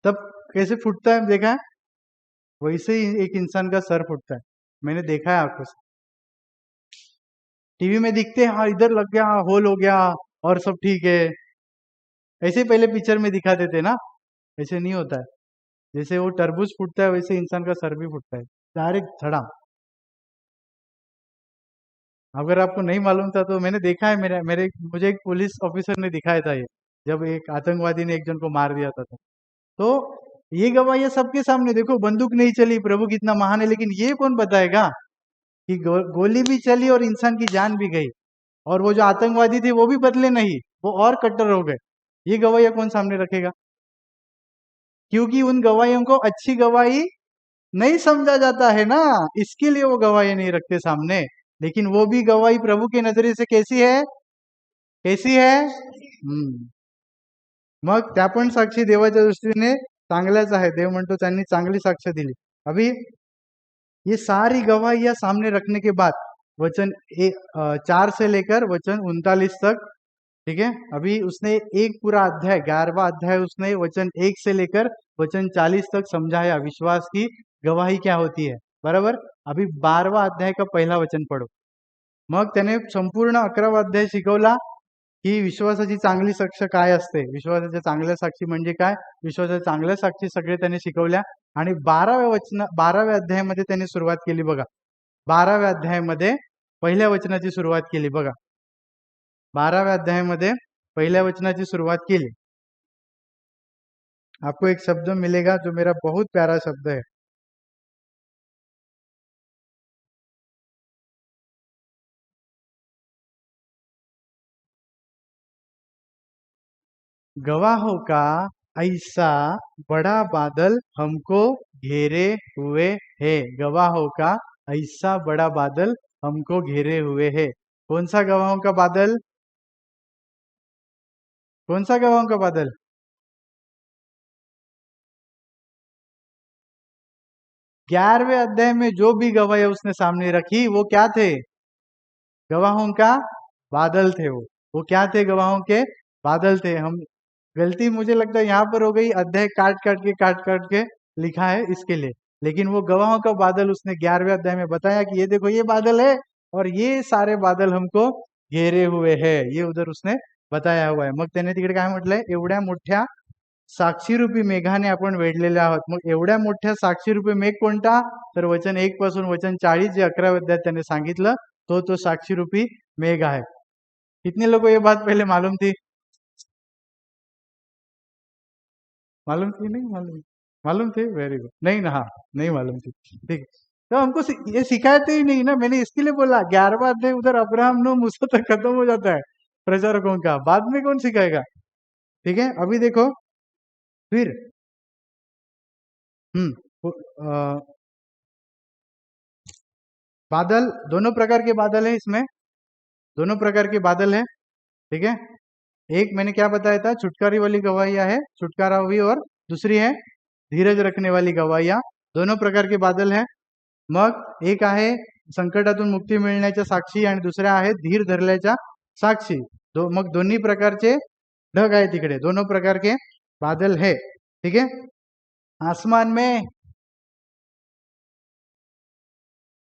तब कैसे फूटता है, देखा है? वैसे ही एक इंसान का सर फूटता है, मैंने देखा है आंखों से। टीवी में दिखते हैं हाँ इधर लग गया, होल हो गया और सब ठीक है, ऐसे ही पहले पिक्चर में दिखा देते ना, ऐसे नहीं होता है। जैसे वो तरबूज फूटता है वैसे इंसान का सर भी फूटता है, डायरेक्ट धड़ाम। अगर आपको नहीं मालूम था तो मैंने देखा है, मेरे मेरे मुझे एक पुलिस ऑफिसर ने दिखाया था ये, जब एक आतंकवादी ने एक जन को मार दिया था। तो ये गवाही सबके सामने, देखो बंदूक नहीं चली, प्रभु कितना महान है, लेकिन ये कौन बताएगा कि गोली भी चली और इंसान की जान भी गई, और वो जो आतंकवादी थे वो भी बदले नहीं, वो और कट्टर हो गए। ये गवाही कौन सामने रखेगा? क्योंकि उन गवाहियों को अच्छी गवाही नहीं समझा जाता है ना, इसके लिए वो गवाही नहीं रखते सामने। लेकिन वो भी गवाही प्रभु के नजरे से कैसी है? कैसी है? मग त्या पण साक्षी देवाच्या दृष्टीने चांगल्याच आहे, देव म्हणतो त्यांनी चांगली साक्ष दिली। अभी ये सारी गवाहियां सामने रखने के बाद वचन 4 से लेकर वचन 39 तक, ठीक है, अभी उसने एक पूरा अध्याय 11वां अध्याय उसने वचन 1 से लेकर वचन 40 तक समझाया विश्वास की गवाही क्या होती है, बराबर। अभी 12वां अध्याय का पहिला वचन पढ़ो। मग त्याने संपूर्ण 11वां अध्याय शिकवला की विश्वासाची चांगली साक्ष काय असते, विश्वासाच्या चांगल्या साक्षी म्हणजे काय, विश्वासाच्या चांगल्या साक्षी सगळे त्याने शिकवल्या। आणि 12व्या अध्यायामध्ये त्याने सुरुवात केली बघा, 12व्या अध्यायामध्ये पहिल्या वचनाची सुरुवात केली बघा। 12व्या अध्यायामध्ये पहिल्या वचनाची सुरुवात केली. आपको एक शब्द मिलेगा जो मेरा बहुत प्यारा शब्द है. गवाहों का ऐसा बड़ा बादल हमको घेरे हुए है. गवाहों का ऐसा बड़ा बादल हमको घेरे हुए है. कौन सा गवाहों का बादल? कौन सा गवाहों का बादल? 11वें अध्याय में जो भी गवाह उसने सामने रखी वो क्या थे? गवाहों का बादल थे. वो क्या थे? गवाहों के बादल थे. हम गलती मुझे लगता है यहाँ पर हो गई, अध्याय काट काट के लिखा है इसके लिए. लेकिन वो गवाहों का बादल उसने 11वें अध्याय में बताया कि ये देखो ये बादल है और ये सारे बादल हमको घेरे हुए है. ये उधर उसने बताया हुआ आहे. मग त्याने तिकडे काय म्हटलंय? एवढ्या मोठ्या साक्षीरूपी मेघाने आपण वेढलेले आहोत. मग एवढ्या मोठ्या साक्षीरूपी मेघ कोणता? तर वचन 1 पासून वचन 40 जे 11व्या अध्यायात त्याने सांगितलं तो साक्षीरूपी मेघ आहे. कितने लोगों को ये बात पहले मालूम थी? मालूम थी? नहीं मालूम? मालूम थी? Very good. नहीं ना? हाँ, नहीं मालूम थी. ठीक है. तो हमको ये सिखाते ही नहीं ना. मैंने इसके लिए बोला 11वां अध्याय उधर अब्राहम नो मूसा तक खत्म हो जाता है प्रचारकों का. बाद में कौन सिखाएगा? ठीक है. अभी देखो फिर अ, बादल दोनों प्रकार के बादल है इसमें. दोनों प्रकार के बादल है. ठीक है. एक मैंने क्या बताया था? छुटकारे वाली गवाहियां है, छुटकारा हुई, और दूसरी है धीरज रखणे वाली गवाहियां. दोनों प्रकार के बादल है. मग एक आहे संकटातून मुक्ती मिळण्याच्या साक्षी आणि दुसऱ्या आहेत धीर धरल्याच्या साक्षी. मग दोन्ही प्रकारचे ढग आहे तिकडे. दोनों प्रकार के बादल है. ठीक है. आसमान में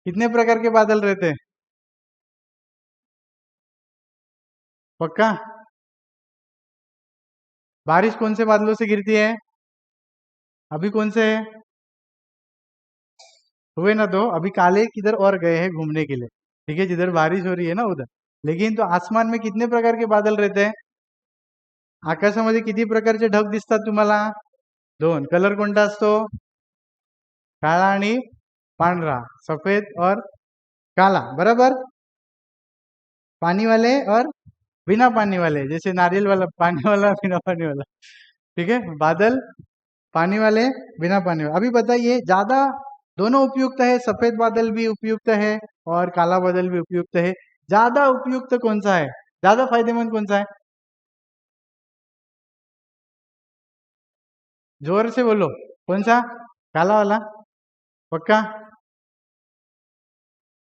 कितने प्रकार के बादल रहते हैं? पक्का? बारिश कौन से बादलों से गिरती है? अभी कौन से है? हुए ना. तो अभी काले किधर और गए हैं घूमने के लिए. ठीक है. जिधर बारिश हो रही है ना उधर. लेकिन तो आसमान में कितने प्रकार के बादल रहते हैं? आकाशामध्ये किती प्रकारचे ढग दिसतात तुम्हाला? 2. कलर कोणता असतो? काळा आणि पांढरा. सफेद और काला. बराबर. पानी वाले और बिना पानी वाले. जैसे नारियल वाला पानी वाला, बिना पानी वाला. ठीक है. बादल पानी वाले, बिना पानी वाले. अभी बताइए ज्यादा दोनों उपयुक्त है. सफेद बादल भी उपयुक्त है और काला बादल भी उपयुक्त है. ज्यादा उपयुक्त कौन सा है? ज्यादा फायदेमंद कौन सा है? जोर से बोलो. कौन सा? काला वाला. पक्का?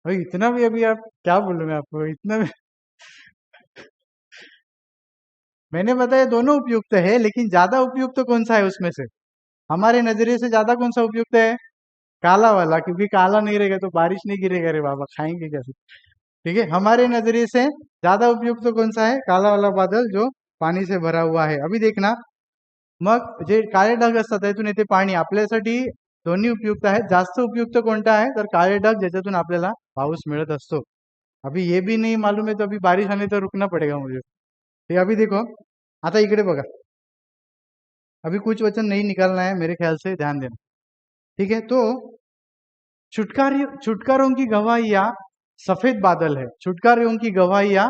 भाई इतना भी अभी आप क्या बोलूं मैं आपको, इतना भी. मैंने बताया दोनों उपयुक्त है, लेकिन ज्यादा उपयुक्त कौन सा है उसमें से? हमारे नजरिए से ज्यादा कौन सा उपयुक्त है? काला वाला. क्योंकि काला नहीं रहेगा तो बारिश नहीं गिरेगा. रे बाबा खाएंगे कैसे? ठीक है. हमारे नजरिए से ज्यादा उपयुक्त कौन सा है? काला वाला बादल जो पाणी से भरा हुआ है. अभी देखना. मग जे काळे ढग असतात त्यातून येते पाणी. आपल्यासाठी दोन्ही उपयुक्त आहेत. जास्त उपयुक्त कोणता आहे? तर काळे ढग ज्याच्यातून आपल्याला पाऊस मिळत असतो. अभी ये भी नहीं मालूम है तो अभी बारिश आने तो रुकना पड़ेगा मुझे. ठीक. अभी देखो आता इकडे बघा. अभी कुछ वचन नहीं निकालना है मेरे ख्याल से, ध्यान देना. ठीक है. तो छुटकारों की गवाहियां सफेद बादल है. छुटकारों की गवाहियां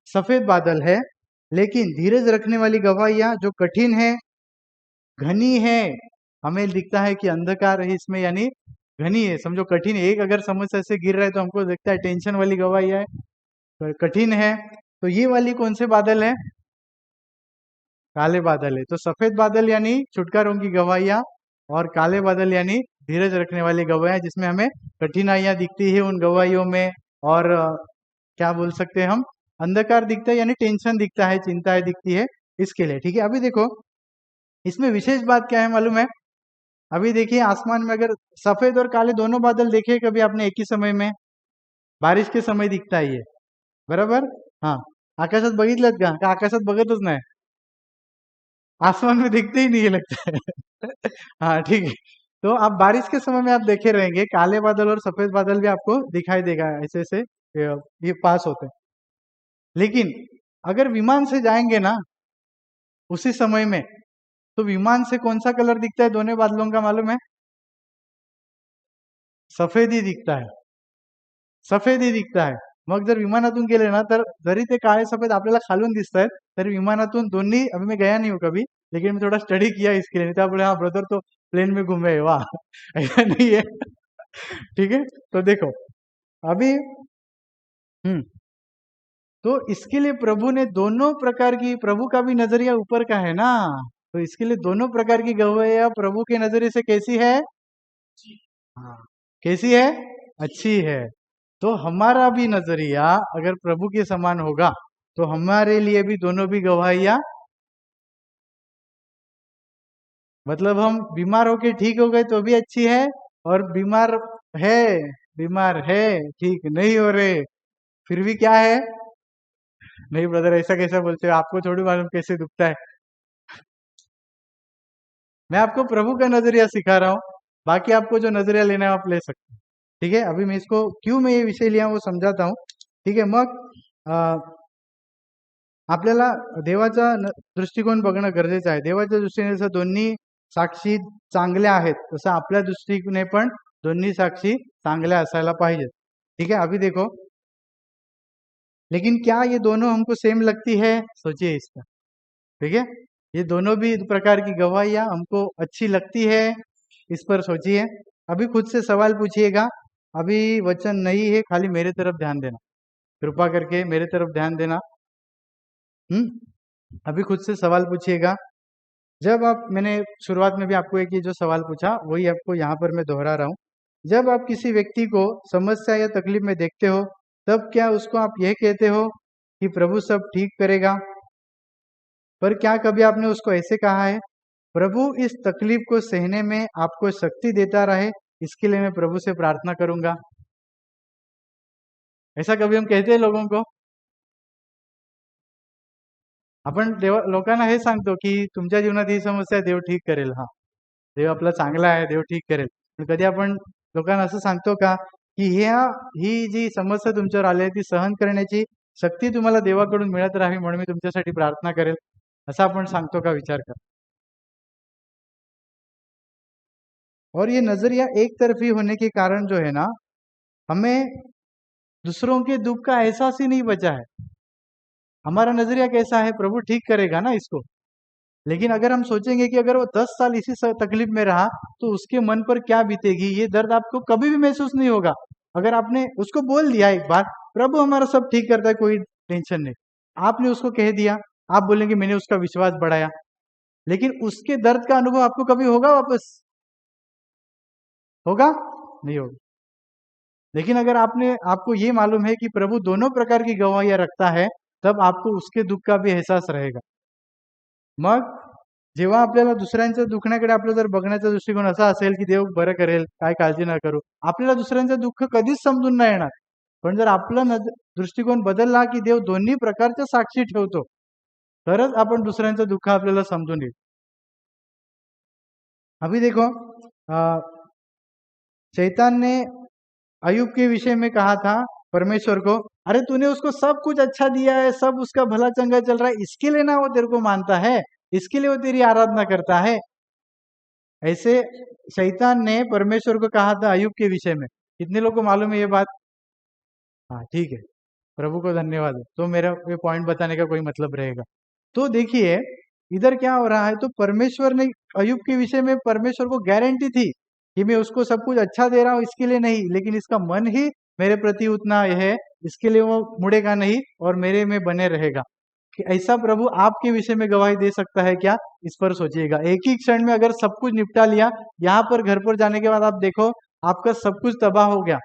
सफेद बादल है. लेकिन धीरज रखने वाली गवाहियां जो कठिन है, घनी है. हमें दिखता है कि अंधकार है इसमें, यानी घनी है. समझो कठिन है. एक अगर समस्या से गिर रहा है तो हमको दिखता है टेंशन वाली गवाहियां है, कठिन है. तो ये वाली कौन से बादल है? काले बादल है. तो सफेद बादल यानी छुटकारों की गवाहियां, और काले बादल यानी धीरज रखने वाली गवाहियां, जिसमें हमें कठिनाइयां दिखती है उन गवाहियों में. और क्या बोल सकते हैं हम? अंधकार दिखता है, यानी टेंशन दिखता है, चिंताएं दिखती है इसके लिए. ठीक है. अभी देखो इसमें विशेष बात क्या है मालूम है? अभी देखिए आसमान में अगर सफेद और काले दोनों बादल देखे कभी आपने एक ही समय में? बारिश के समय दिखता है ये. बरोबर. हाँ. आकाशात बघितलं का? आकाशात बघतच नाही? आसमान में दिखते ही नहीं है लगता है. हाँ ठीक है. तो आप बारिश के समय में आप देखे रहेंगे काले बादल और सफेद बादल भी आपको दिखाई देगा ऐसे ऐसे ये पास होते हैं. लेकिन अगर विमान से जाएंगे ना उसी समय में, तो विमान से कौन सा कलर दिखता है दोनों बादलों का मालूम है? सफेद ही दिखता है, सफेद ही दिखता आहे. मग जर विमानातून गेले ना, तर जरी ते काळे सफेद आपल्याला खालून दिसत आहेत, तरी विमानातून दोन्ही, अभी मैं गया नहीं हूँ कभी, लेकिन मैं थोड़ा स्टडी किया इसके लिए. तो आप बोले हाँ ब्रदर तो प्लेन में घूमे, वाह. ऐसा नहीं है. ठीक है, तो देखो अभी हम्म तो इसके लिए प्रभु ने दोनों प्रकार की, प्रभु का भी नजरिया ऊपर का है ना, तो इसके लिए दोनों प्रकार की गवैया प्रभु के नजरिए से कैसी है? हाँ, कैसी है? अच्छी है. तो हमारा भी नजरिया अगर प्रभु के समान होगा, तो हमारे लिए भी दोनों भी गवाहियां, मतलब हम बीमार होके ठीक हो गए तो भी अच्छी है, और है बीमार है ठीक नहीं हो रहे फिर भी क्या है? नहीं ब्रदर ऐसा कैसा बोलते हो, आपको थोड़ी मालूम कैसे दुखता है. मैं आपको प्रभु का नजरिया सिखा रहा हूँ, बाकी आपको जो नजरिया लेना है आप ले सकते हैं. ठीक है, अभी मैं इसको क्यों मैं ये विषय लिया वो समझाता हूँ. ठीक आहे, मग आपल्याला देवाचा दृष्टिकोन बघणं गरजेचं आहे. देवाच्या दृष्टीने जसं दोन्ही साक्षी चांगल्या आहेत, तसं आपल्या दृष्टीने पण दोन्ही साक्षी चांगल्या असायला पाहिजेत. ठीक है, अभी देखो, लेकिन क्या ये दोनों हमको सेम लगती है? सोचिए इसका. ठीक है, ये दोनों भी प्रकार की गवाहियां हमको अच्छी लगती है? इस पर सोचिए. अभी खुद से सवाल पूछिएगा. अभी वचन नहीं है, खाली मेरे तरफ ध्यान देना, कृपा करके मेरे तरफ ध्यान देना. अभी खुद से सवाल पूछिएगा. जब आप, मैंने शुरुआत में भी आपको एक ये जो सवाल पूछा वही आपको यहाँ पर मैं दोहरा रहा हूँ. जब आप किसी व्यक्ति को समस्या या तकलीफ में देखते हो, तब क्या उसको आप यह कहते हो कि प्रभु सब ठीक करेगा? पर क्या कभी आपने उसको ऐसे कहा है, प्रभु इस तकलीफ को सहने में आपको शक्ति देता रहे, इसके लिए मैं प्रभु से प्रार्थना करूंगा? ऐसा कभी हम कहते हैं लोगों को? आपण लोकांना हे सांगतो की तुमच्या जीवनात ही समस्या आहे, देव ठीक करेल. हा, देव आपला चांगला आहे, देव ठीक करेल. पण कधी आपण लोकांना असं सांगतो का की ही जी समस्या तुमच्यावर आली आहे ती सहन करण्याची शक्ती तुम्हाला देवाकडून मिळत राहावी म्हणून मी तुमच्यासाठी प्रार्थना करेल, असं आपण सांगतो का? विचार कर. और ये नजरिया एक तरफी होने के कारण जो है ना, हमें दूसरों के दुख का एहसास ही नहीं बचा है. हमारा नजरिया कैसा है? प्रभु ठीक करेगा ना इसको. लेकिन अगर हम सोचेंगे कि अगर वो 10 साल इसी तकलीफ में रहा तो उसके मन पर क्या बीतेगी, ये दर्द आपको कभी भी महसूस नहीं होगा. अगर आपने उसको बोल दिया एक बार, प्रभु हमारा सब ठीक करता है, कोई टेंशन नहीं, आपने उसको कह दिया, आप बोलेंगे मैंने उसका विश्वास बढ़ाया, लेकिन उसके दर्द का अनुभव आपको कभी होगा? वापस होगा? नहीं होगा. लेकिन अगर आपको ये मालूम है कि प्रभु दोनों प्रकार की गवाहियां रखता है, तब आपको उसके दुख का भी एहसास रहेगा. मग जेव्हा आपल्याला दुसऱ्यांच्या दुखण्याकडे आपलं जर बघण्याचा दृष्टिकोन असा असेल की देव बरं करेल, काय काळजी न करू, आपल्याला दुसऱ्यांचं दुःख कधीच समजून नाही येणार. पण जर आपला दृष्टिकोन बदलला की देव दोन्ही प्रकारच्या साक्षी ठेवतो, तरच आपण दुसऱ्यांचं दुःख आपल्याला समजून येईल. अभी देखो, शैतान ने अयुब के विषय में कहा था परमेश्वर को, अरे तूने उसको सब कुछ अच्छा दिया है, सब उसका भला चंगा चल रहा है, इसके लिए ना वो तेरे को मानता है, इसके लिए वो तेरी आराधना करता है. ऐसे शैतान ने परमेश्वर को कहा था अयुब के विषय में. कितने लोग को मालूम है ये बात? हाँ ठीक है, प्रभु को धन्यवाद है. तो मेरा ये पॉइंट बताने का कोई मतलब रहेगा. तो देखिए इधर क्या हो रहा है, तो परमेश्वर ने अयुब के विषय में परमेश्वर को गारंटी थी कि मैं उसको सब कुछ अच्छा दे रहा हूँ, इसके लिए नहीं, लेकिन इसका मन ही मेरे प्रति उतना है, इसके लिए वो मुड़ेगा नहीं और मेरे में बने रहेगा. कि ऐसा प्रभु आपके विषय में गवाही दे सकता है क्या? इस पर सोचिएगा. एक ही क्षण में अगर सब कुछ निपटा लिया, यहाँ पर घर पर जाने के बाद आप देखो आपका सब कुछ तबाह हो गया,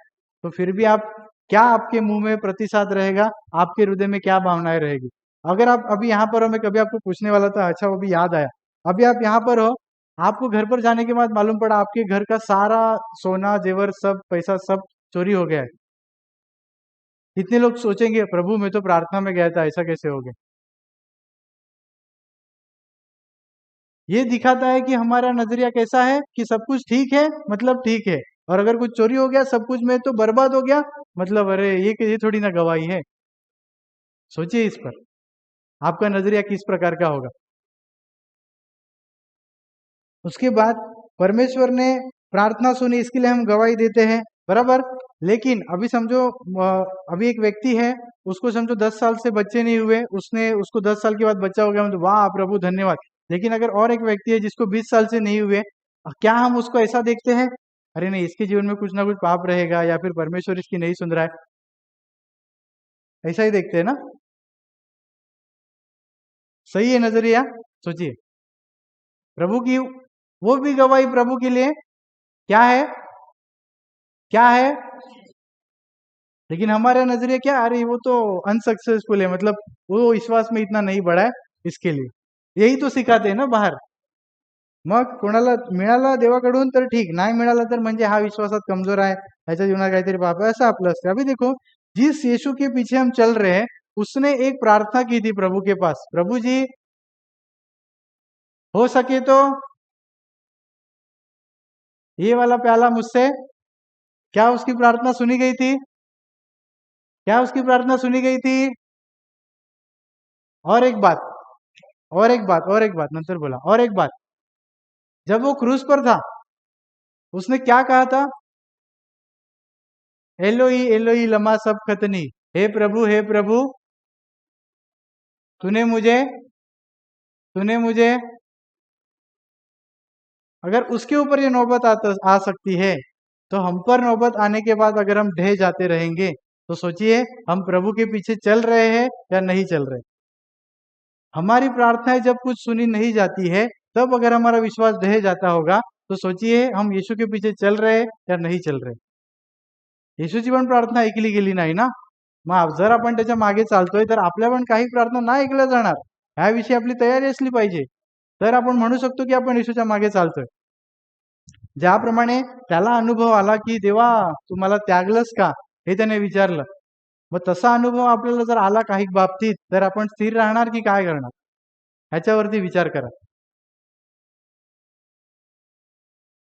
तो फिर भी आप क्या, आपके मुंह में प्रतिसाद रहेगा, आपके हृदय में क्या भावनाएं रहेगी? अगर आप अभी यहाँ पर हो, मैं कभी आपको पूछने वाला था, अच्छा वो भी याद आया, अभी आप यहाँ पर हो, आपको घर पर जाने के बाद मालूम पड़ा आपके घर का सारा सोना जेवर सब पैसा सब चोरी हो गया है. कितने लोग सोचेंगे प्रभु मैं तो प्रार्थना में गया था, ऐसा कैसे हो गया? ये दिखाता है कि हमारा नजरिया कैसा है कि सब कुछ ठीक है मतलब ठीक है, और अगर कुछ चोरी हो गया सब कुछ में तो बर्बाद हो गया, मतलब अरे ये थोड़ी ना गवाही है. सोचिए इस पर. आपका नजरिया किस प्रकार का होगा? उसके बाद परमेश्वर ने प्रार्थना सुनी, इसके लिए हम गवाही देते हैं, बराबर। लेकिन अभी समझो अभी एक व्यक्ति है, उसको समझो 10 साल से बच्चे नहीं हुए, उसने उसको 10 साल के बाद बच्चा हो गया, मतलब वाह प्रभु धन्यवाद। लेकिन अगर और एक व्यक्ति है जिसको 20 साल से नहीं हुए, क्या हम उसको ऐसा देखते हैं, अरे नहीं इसके जीवन में कुछ ना कुछ पाप रहेगा, या फिर परमेश्वर इसकी नहीं सुन रहा है, ऐसा ही देखते हैं ना? सही है नजरिया? सोचिए, प्रभु की वो भी गवाही प्रभु के लिए क्या है, क्या है? लेकिन हमारा नजरिया क्या, अरे वो तो अनसक्सेसफुल है, मतलब वो विश्वास में इतना नहीं बढ़ा है, इसके लिए यही तो सिखाते हैं ना बाहेर। मग कोणाला मिळाला देवाकडून तर ठीक, नाही मिळाला तर म्हणजे हा विश्वासात कमजोर आहे, ह्याच्या जीवनात काहीतरी पाप है, ऐसा आपलं असते। अभी देखो, जिस यीशु के पीछे हम चल रहे हैं, उसने एक प्रार्थना की थी प्रभु के पास, प्रभु जी हो सके तो ये वाला प्याला मुझसे, क्या उसकी प्रार्थना सुनी गई थी? क्या उसकी प्रार्थना सुनी गई थी? और एक बात, और एक बात, और एक बात, नंतर बोला, और एक बात, जब वो क्रूस पर था, उसने क्या कहा था? एलोई एलोई लमा सब खतनी, हे प्रभु, तूने मुझे तूने मुझे, अगर उसके ऊपर ये नौबत आ सकती है, तो हम पर नौबत आने के बाद अगर हम ढह जाते रहेंगे, तो सोचिए हम प्रभु के पीछे चल रहे हैं या नहीं चल रहे। हमारी प्रार्थनाएं जब कुछ सुनी नहीं जाती है, तब अगर हमारा विश्वास ढह जाता होगा, तो सोचिए हम यीशु के पीछे चल रहे या नहीं चल रहे। येशूची पण प्रार्थना ऐकली गेली नाही ना, मग जर आपण त्याच्या मागे चालतोय, तर आपल्या पण काही प्रार्थना नाही ऐकल्या जाणार, ह्याविषयी आपली तयारी असली पाहिजे, तर आपण म्हणू शकतो की आपण येशूच्या मागे चालतोय। ज्याप्रमाणे त्याला अनुभव आला की देवा तू मला त्यागलंस का, हे त्याने विचारलं, मग तसा अनुभव आपल्याला जर आला काही बाबतीत, तर आपण स्थिर राहणार की काय करणार, ह्याच्यावरती विचार करा।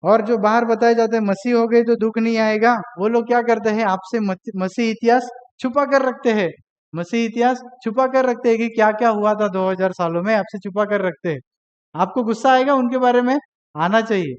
और जो बाहर बताए जाते हैं मसीह हो गए तो दुख नहीं आएगा, वो लोग क्या करते हैं, आपसे मसीह इतिहास छुपा कर रखते हैं, मसीह इतिहास छुपा कर रखते हैं कि क्या क्या हुआ था 2000 सालों में, आपसे छुपा कर रखते हैं। आपको गुस्सा आएगा उनके बारे में? आना चाहिए,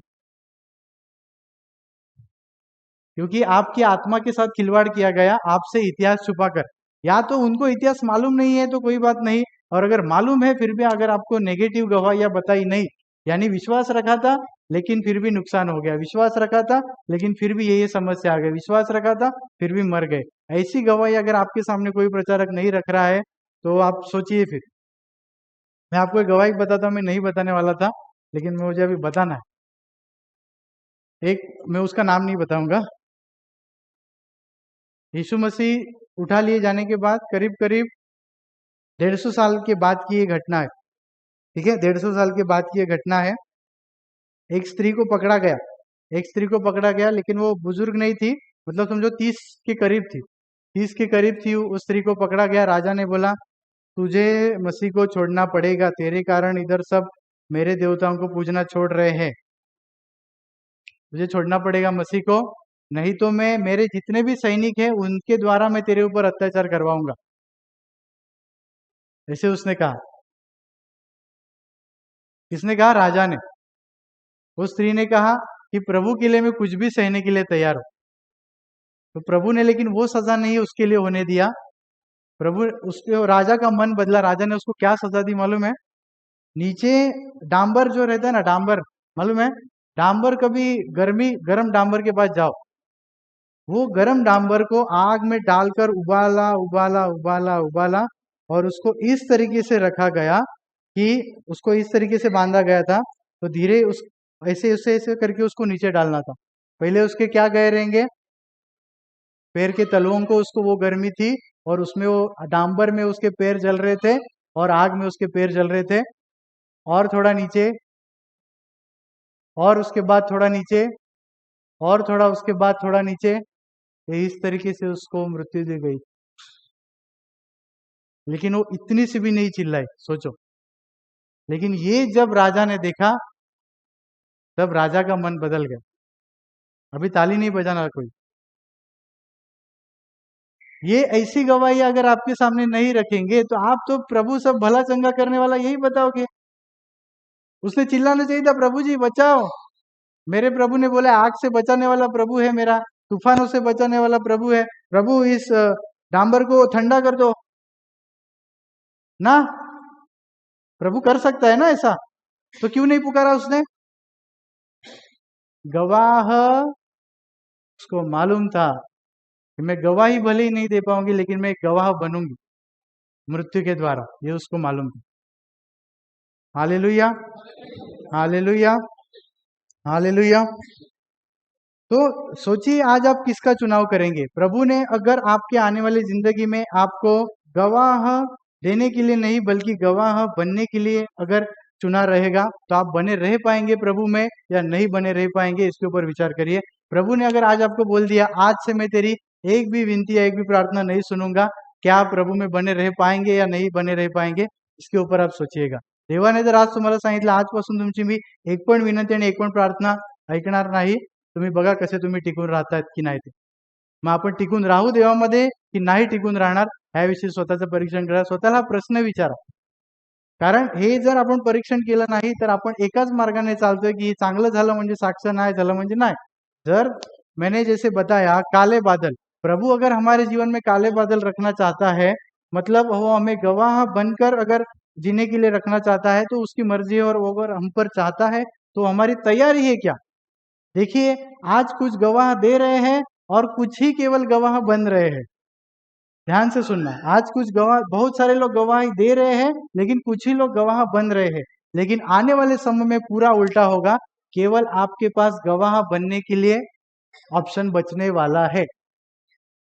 क्योंकि आपकी आत्मा के साथ खिलवाड़ किया गया आपसे इतिहास छुपाकर। या तो उनको इतिहास मालूम नहीं है तो कोई बात नहीं, और अगर मालूम है फिर भी अगर आपको नेगेटिव गवाहियां बताई नहीं, यानी विश्वास रखा था लेकिन फिर भी नुकसान हो गया, विश्वास रखा था लेकिन फिर भी ये समस्या आ गई, विश्वास रखा था फिर भी मर गए, ऐसी गवाही अगर आपके सामने कोई प्रचारक नहीं रख रहा है, तो आप सोचिए फिर। मैं आपको एक गवाही बताता हूँ, मैं नहीं बताने वाला था लेकिन मुझे अभी बताना है एक, मैं उसका नाम नहीं बताऊंगा। यीशु मसीह उठा लिए जाने के बाद करीब करीब 150 साल के बाद की ये घटना है, ठीक है, 150 साल के बाद की ये घटना है। एक स्त्री को पकड़ा गया, एक स्त्री को पकड़ा गया, लेकिन वो बुजुर्ग नहीं थी, मतलब समझो 30 के करीब थी, 30 के करीब थी, उस स्त्री को पकड़ा गया। राजा ने बोला तुझे मसीह को छोड़ना पड़ेगा, तेरे कारण इधर सब मेरे देवताओं को पूजना छोड़ रहे हैं, तुझे छोड़ना पड़ेगा मसीह को, नहीं तो मैं मेरे जितने भी सैनिक हैं उनके द्वारा मैं तेरे ऊपर अत्याचार करवाऊंगा, ऐसे उसने कहा। किसने कहा? राजा ने। उस स्त्री ने कहा कि प्रभु के लिए मैं कुछ भी सहने के लिए तैयार हूं। तो प्रभु ने लेकिन वो सजा नहीं उसके लिए होने दिया, प्रभु उसके राजा का मन बदला। राजा ने उसको क्या सजा दी मालूम है? नीचे डांबर जो रहता है ना, डांबर मालूम है, डांबर कभी गर्म डांबर के पास जाओ, वो गर्म डांबर को आग में डालकर उबाला उबाला उबाला उबाला, और उसको इस तरीके से रखा गया कि उसको इस तरीके से बांधा गया था, तो धीरे उस ऐसे ऐसे ऐसे करके उसको नीचे डालना था। पहले उसके क्या गए रहेंगे, पैर के तलवों को उसको वो गर्मी थी, और उसमें वो डांबर में उसके पैर जल रहे थे और आग में उसके पैर जल रहे थे, और थोड़ा नीचे, और उसके बाद थोड़ा नीचे, और थोड़ा उसके बाद थोड़ा नीचे, तो इस तरीके से उसको मृत्यु दी गई। लेकिन वो इतनी सी भी नहीं चिल्लाई, सोचो। लेकिन ये जब राजा ने देखा, तब राजा का मन बदल गया। अभी ताली नहीं बजाना कोई, ये ऐसी गवाही अगर आपके सामने नहीं रखेंगे तो आप तो प्रभु सब भला चंगा करने वाला यही बताओगे। उसने चिल्लाना चाहिए था, प्रभु जी बचाओ। मेरे प्रभु ने बोला आग से बचाने वाला प्रभु है मेरा, तूफानों से बचाने वाला प्रभु है। प्रभु इस डांबर को ठंडा कर दो ना। प्रभु कर सकता है ना ऐसा, तो क्यों नहीं पुकारा उसने? गवाह, उसको मालूम था कि मैं गवाही भले ही नहीं दे पाऊंगी लेकिन मैं एक गवाह बनूंगी मृत्यु के द्वारा, ये उसको मालूम था। Hallelujah, hallelujah, hallelujah. तो सोचिए आज आप किसका चुनाव करेंगे। प्रभु ने अगर आपके आने वाली जिंदगी में आपको गवाह देने के लिए नहीं बल्कि गवाह बनने के लिए अगर चुना रहेगा, तो आप बने रह पाएंगे प्रभु में या नहीं बने रह पाएंगे, इसके ऊपर विचार करिए। प्रभु ने अगर आज आपको बोल दिया आज से मैं तेरी एक भी विनती या एक भी प्रार्थना नहीं सुनूंगा, क्या आप प्रभु में बने रह पाएंगे या नहीं बने रह पाएंगे, इसके ऊपर आप सोचिएगा। देवाने जर आज तुम्हाला सांगितलं आजपासून तुमची मी एक पण विनंती आणि एक पण प्रार्थना ऐकणार नाही, तुम्ही बघा कसे तुम्ही टिकून राहतायत की नाही ते। मग आपण टिकून राहू देवामध्ये की नाही टिकून राहणार, ह्याविषयी स्वतःचं परीक्षण करा, स्वतःला प्रश्न विचारा। कारण हे जर आपण परीक्षण केलं नाही तर आपण एकाच मार्गाने चालतोय की चांगलं झालं म्हणजे साक्ष, नाही झालं म्हणजे नाही। जर मैंने जैसे बताया काले बादल, प्रभु अगर हमारे जीवन में काले बादल रखना चाहता है, मतलब वो हमें गवाह बनकर अगर जीने के लिए रखना चाहता है तो उसकी मर्जी है, और वो अगर हम पर चाहता है तो हमारी तैयारी है क्या। देखिए आज कुछ गवाह दे रहे हैं और कुछ ही केवल गवाह बन रहे हैं। ध्यान से सुनना, आज कुछ गवाह, बहुत सारे लोग गवाही दे रहे हैं लेकिन कुछ ही लोग गवाह बन रहे हैं। लेकिन आने वाले समय में पूरा उल्टा होगा, केवल आपके पास गवाह बनने के लिए ऑप्शन बचने वाला है।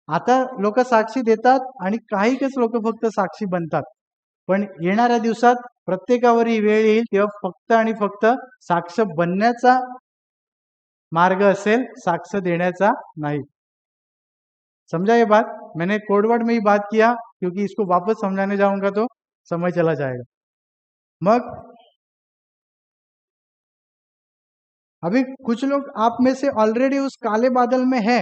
आता लोक साक्षी देतात आणि काहीच लोक फक्त साक्षी बनतात, पण येणाऱ्या दिवसात प्रत्येकावर ही वेळ येईल तेव्हा फक्त आणि फक्त साक्ष बनण्याचा मार्ग असेल, साक्ष देण्याचा नहीं। समझा ये बात? मैंने कोडवर्ड में ही बात किया क्योंकि इसको वापस समझाने जाऊंगा तो समय चला जाएगा। मग अभी कुछ लोग आप में से ऑलरेडी उस काले बादल में है,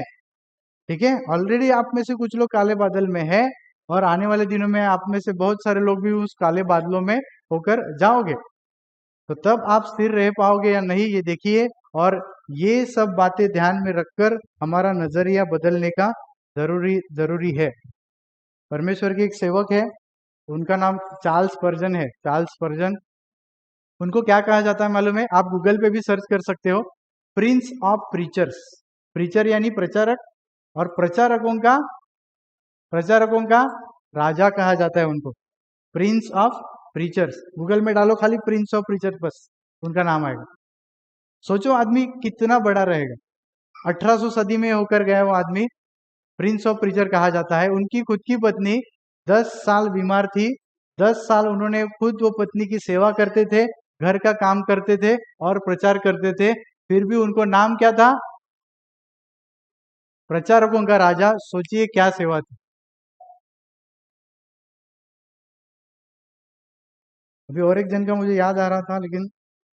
ठीक है, ऑलरेडी आप में से कुछ लोग काले बादल में है और आने वाले दिनों में आप में से बहुत सारे लोग भी उस काले बादलों में होकर जाओगे। तो तब आप स्थिर रह पाओगे या नहीं ये देखिए, और ये सब बातें ध्यान में रखकर हमारा नजरिया बदलने का जरूरी है। परमेश्वर के एक सेवक है, उनका नाम चार्ल्स स्पर्जन है। चार्ल्स स्पर्जन, उनको क्या कहा जाता है मालूम है? आप गूगल पे भी सर्च कर सकते हो, प्रिंस ऑफ प्रीचर्स। प्रीचर यानी प्रचारक, और प्रचारकों का राजा कहा जाता है उनको, प्रिंस ऑफ प्रीचर्स। गूगल में डालो खाली प्रिंस ऑफ प्रीचर्स, बस उनका नाम आएगा। सोचो आदमी कितना बड़ा रहेगा, 1800 सदी में होकर गया वो आदमी, प्रिंस ऑफ प्रीचर कहा जाता है। उनकी खुद की पत्नी 10 साल बीमार थी, 10 साल उन्होंने खुद वो पत्नी की सेवा करते थे, घर का काम करते थे और प्रचार करते थे, फिर भी उनको नाम क्या था? प्रचारकों का राजा। सोचिए क्या सेवा थी। अभी और एक जन का मुझे याद आ रहा था लेकिन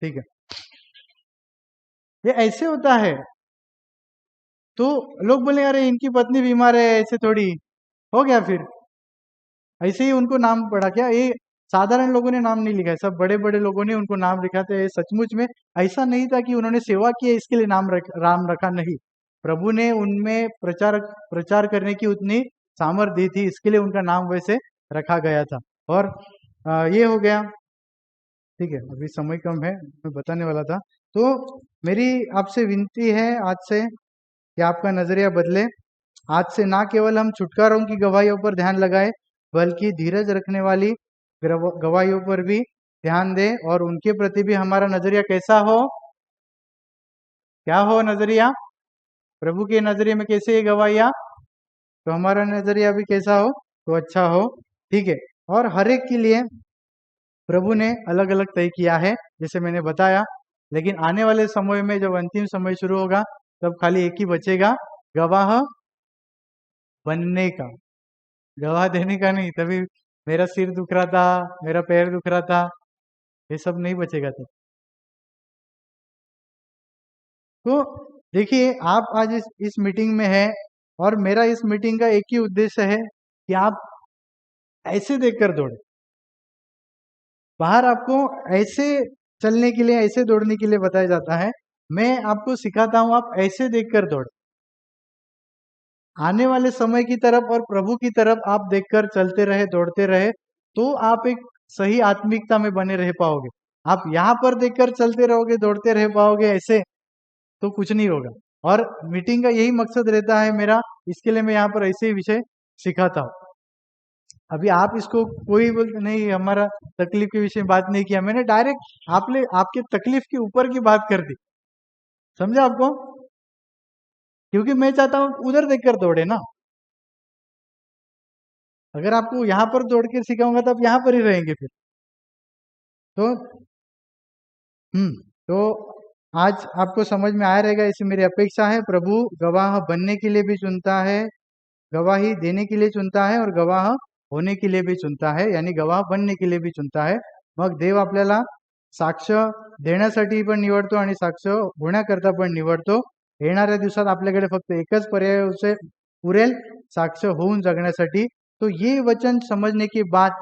ठीक है। ये ऐसे होता है, तो लोग बोले अरे इनकी पत्नी बीमार है, ऐसे थोड़ी हो गया, फिर ऐसे ही उनको नाम पड़ा क्या? ये साधारण लोगों ने नाम नहीं लिखा है, सब बड़े बड़े लोगों ने उनको नाम लिखा था। ये सचमुच में ऐसा नहीं था कि उन्होंने सेवा की है इसके लिए नाम रखा, नहीं। प्रभु ने उनमें प्रचार करने की उतनी सामर्थ्य दी थी, इसके लिए उनका नाम वैसे रखा गया था। और ये हो गया, ठीक है, अभी समय कम है, मैं बताने वाला था। तो मेरी आपसे विनती है आज से कि आपका नजरिया बदले। आज से ना केवल हम छुटकारों की गवाहियों पर ध्यान लगाए बल्कि धीरज रखने वाली गवाहियों पर भी ध्यान दें, और उनके प्रति भी हमारा नजरिया कैसा हो? क्या हो नजरिया? प्रभु के नजरिए में कैसे है गवाहियां? तो हमारा नजरिया भी कैसा हो? तो अच्छा हो, ठीक है। और हर एक के लिए प्रभु ने अलग अलग तय किया है, जैसे मैंने बताया। लेकिन आने वाले समय में जब अंतिम समय शुरू होगा तब खाली एक ही बचेगा, गवाह बनने का, गवाह देने का नहीं। तभी मेरा सिर दुख रहा था, मेरा पैर दुख रहा था, ये सब नहीं बचेगा। तो देखिए आप आज इस मीटिंग में है, और मेरा इस मीटिंग का एक ही उद्देश्य है कि आप ऐसे देखकर दौड़े। बाहर आपको ऐसे चलने के लिए, ऐसे दौड़ने के लिए बताया जाता है। मैं आपको सिखाता हूं, आप ऐसे देखकर दौड़े। आने वाले समय की तरफ और प्रभु की तरफ आप देखकर चलते रहे, दौड़ते रहे, तो आप एक सही आत्मिकता में बने रह पाओगे। आप यहाँ पर देखकर चलते रहोगे, दौड़ते रह पाओगे ऐसे, तो कुछ नहीं होगा। और मीटिंग का यही मकसद रहता है मेरा, इसके लिए मैं यहाँ पर ऐसे ही विषय सिखाता हूँ। अभी आप इसको कोई बोलते नहीं, हमारा तकलीफ के विषय में बात नहीं किया, मैंने डायरेक्ट आपके तकलीफ के ऊपर की बात कर दी। समझा आपको? क्योंकि मैं चाहता हूँ उधर देखकर दौड़े ना। अगर आपको यहाँ पर दौड़ के सिखाऊंगा तो आप यहाँ पर ही रहेंगे फिर। तो तो आज आपको समझ में आया रहेगा, ऐसी मेरी अपेक्षा है। प्रभु गवाह बनने के लिए भी चुनता है, गवाही देने के लिए चुनता है, और गवाह होणे के लिए भी चुनता है, यानी गवाह बनणे के लिए भी चुनता आहे. मग देव आपल्याला साक्ष देण्यासाठी पण निवडतो आणि साक्ष होण्याकरता पण निवडतो. येणाऱ्या दिवसात आपल्याकडे फक्त एकच पर्याय पुरेल, साक्ष होऊन जगण्यासाठी. तो ये वचन समझने के बाद,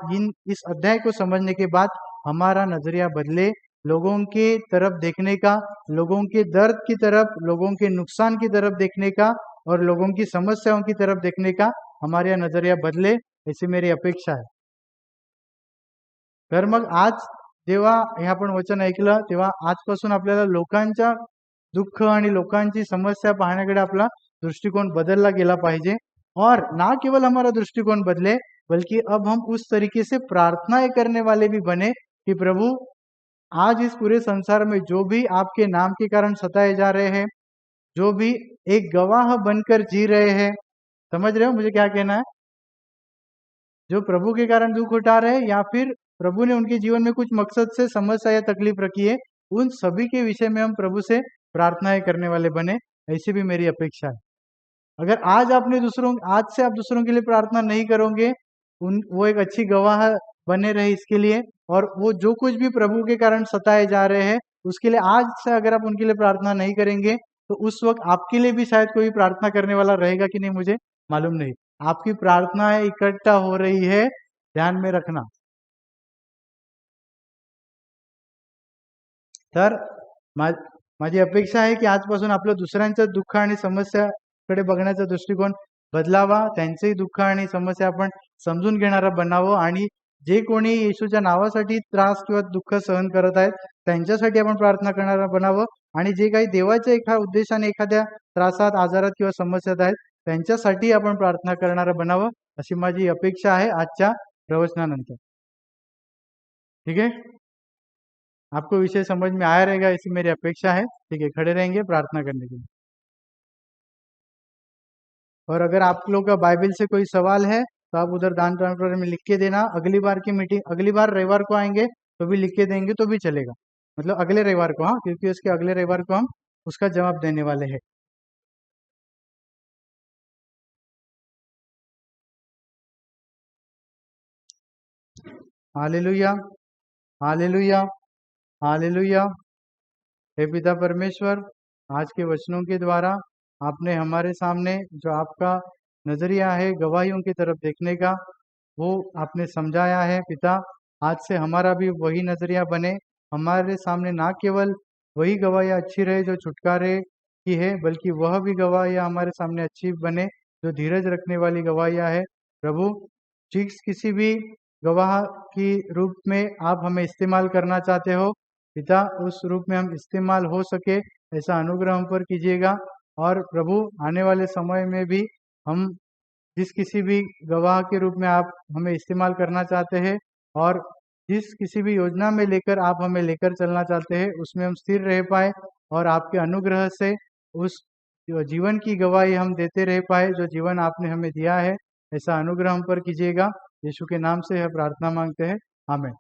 इस अध्याय को समझने के बाद हमारा नजरिया बदले, लोगों के तरफ देखने का, लोगों के दर्द की तरफ, लोगों के नुकसान की तरफ देखने का और लोगों की समस्याओं की तरफ देखने का हमारा नजरिया बदले, ऐसी मेरी अपेक्षा आहे. तर मग आज जेव्हा हे आपण वचन ऐकलं, तेव्हा आजपासून आपल्याला लोकांच्या दुःख आणि लोकांची समस्या पाहण्याकडे आपला दृष्टिकोन बदलला गेला पाहिजे. और ना केवल हमारा दृष्टिकोन बदले, बल्कि अब हम उस तरीके से प्रार्थनाएं करने वाले भी बने कि प्रभु, आज इस पूरे संसार में जो भी आपके नाम के कारण सताए जा रहे हैं, जो भी एक गवाह बनकर जी रहे हैं, समझ रहे हो मुझे क्या कहना है? जो प्रभु के कारण दुख उठा रहे हैं या फिर प्रभु ने उनके जीवन में कुछ मकसद से समस्या या तकलीफ रखी है, उन सभी के विषय में हम प्रभु से प्रार्थनाएं करने वाले बने, ऐसी भी मेरी अपेक्षा है. अगर आज से आप दूसरों के लिए प्रार्थना नहीं करोगे, वो एक अच्छी गवाह बने रहे इसके लिए, और वो जो कुछ भी प्रभु के कारण सताए जा रहे हैं उसके लिए आज से अगर आप उनके लिए प्रार्थना नहीं करेंगे, तो उस वक्त आपके लिए भी शायद कोई प्रार्थना करने वाला रहेगा कि नहीं मुझे मालूम नहीं. आपकी प्रार्थनाएं इकट्ठा हो रही है, ध्यान में रखना. तर माझी अपेक्षा आहे की आजपासून आपलं दुसऱ्यांच्या दुःख आणि समस्याकडे बघण्याचा दृष्टिकोन बदलावा, त्यांचेही दुःख आणि समस्या आपण समजून घेणारा बनावं, आणि जे कोणी येशूच्या नावासाठी त्रास किंवा दुःख सहन करत आहेत त्यांच्यासाठी आपण प्रार्थना करणारा बनावं, आणि जे काही देवाच्या एका उद्देशाने एखाद्या त्रासात, आजारात किंवा समस्यात आहेत त्यांच्यासाठी आपण प्रार्थना करणारा बनावं, अशी माझी अपेक्षा आहे आजच्या प्रवचनानंतर. ठीक है, आपको विषय समझ में आया रहेगा ऐसी मेरी अपेक्षा है. ठीक है, खड़े रहेंगे प्रार्थना करने के लिए. और अगर आप लोग का बाइबल से कोई सवाल है तो आप उधर दान ट्रांसफर में लिख के देना. अगली बार की मीटिंग, अगली बार रविवार को आएंगे तो भी लिख के देंगे तो भी चलेगा, मतलब अगले रविवार को. हाँ, क्योंकि उसके अगले रविवार को हम उसका जवाब देने वाले हैं. Hallelujah, hallelujah, hallelujah. हे पिता परमेश्वर, आज के वचनों के द्वारा आपने हमारे सामने जो आपका नजरिया है गवाहियों की तरफ देखने का, वो आपने समझाया है. पिता, आज से हमारा भी वही नजरिया बने. हमारे सामने ना केवल वही गवाहियाँ अच्छी रहे जो छुटकारे की है, बल्कि वह भी गवाहियाँ हमारे सामने अच्छी बने जो धीरज रखने वाली गवाहियाँ है. प्रभु, जिस किसी भी गवाह की रूप में आप हमें इस्तेमाल करना चाहते हो पिता, उस रूप में हम इस्तेमाल हो सके ऐसा अनुग्रह हम पर कीजिएगा. और प्रभु, आने वाले समय में भी हम जिस किसी भी गवाह के रूप में आप हमें इस्तेमाल करना चाहते हैं और जिस किसी भी योजना में लेकर आप हमें लेकर चलना चाहते हैं, उसमें हम स्थिर रह पाए और आपके अनुग्रह से उस जीवन की गवाही हम देते रह पाए जो जीवन आपने हमें दिया है. ऐसा अनुग्रह हम पर कीजिएगा. यीशु के नाम से यह प्रार्थना मांगते हैं, आमीन.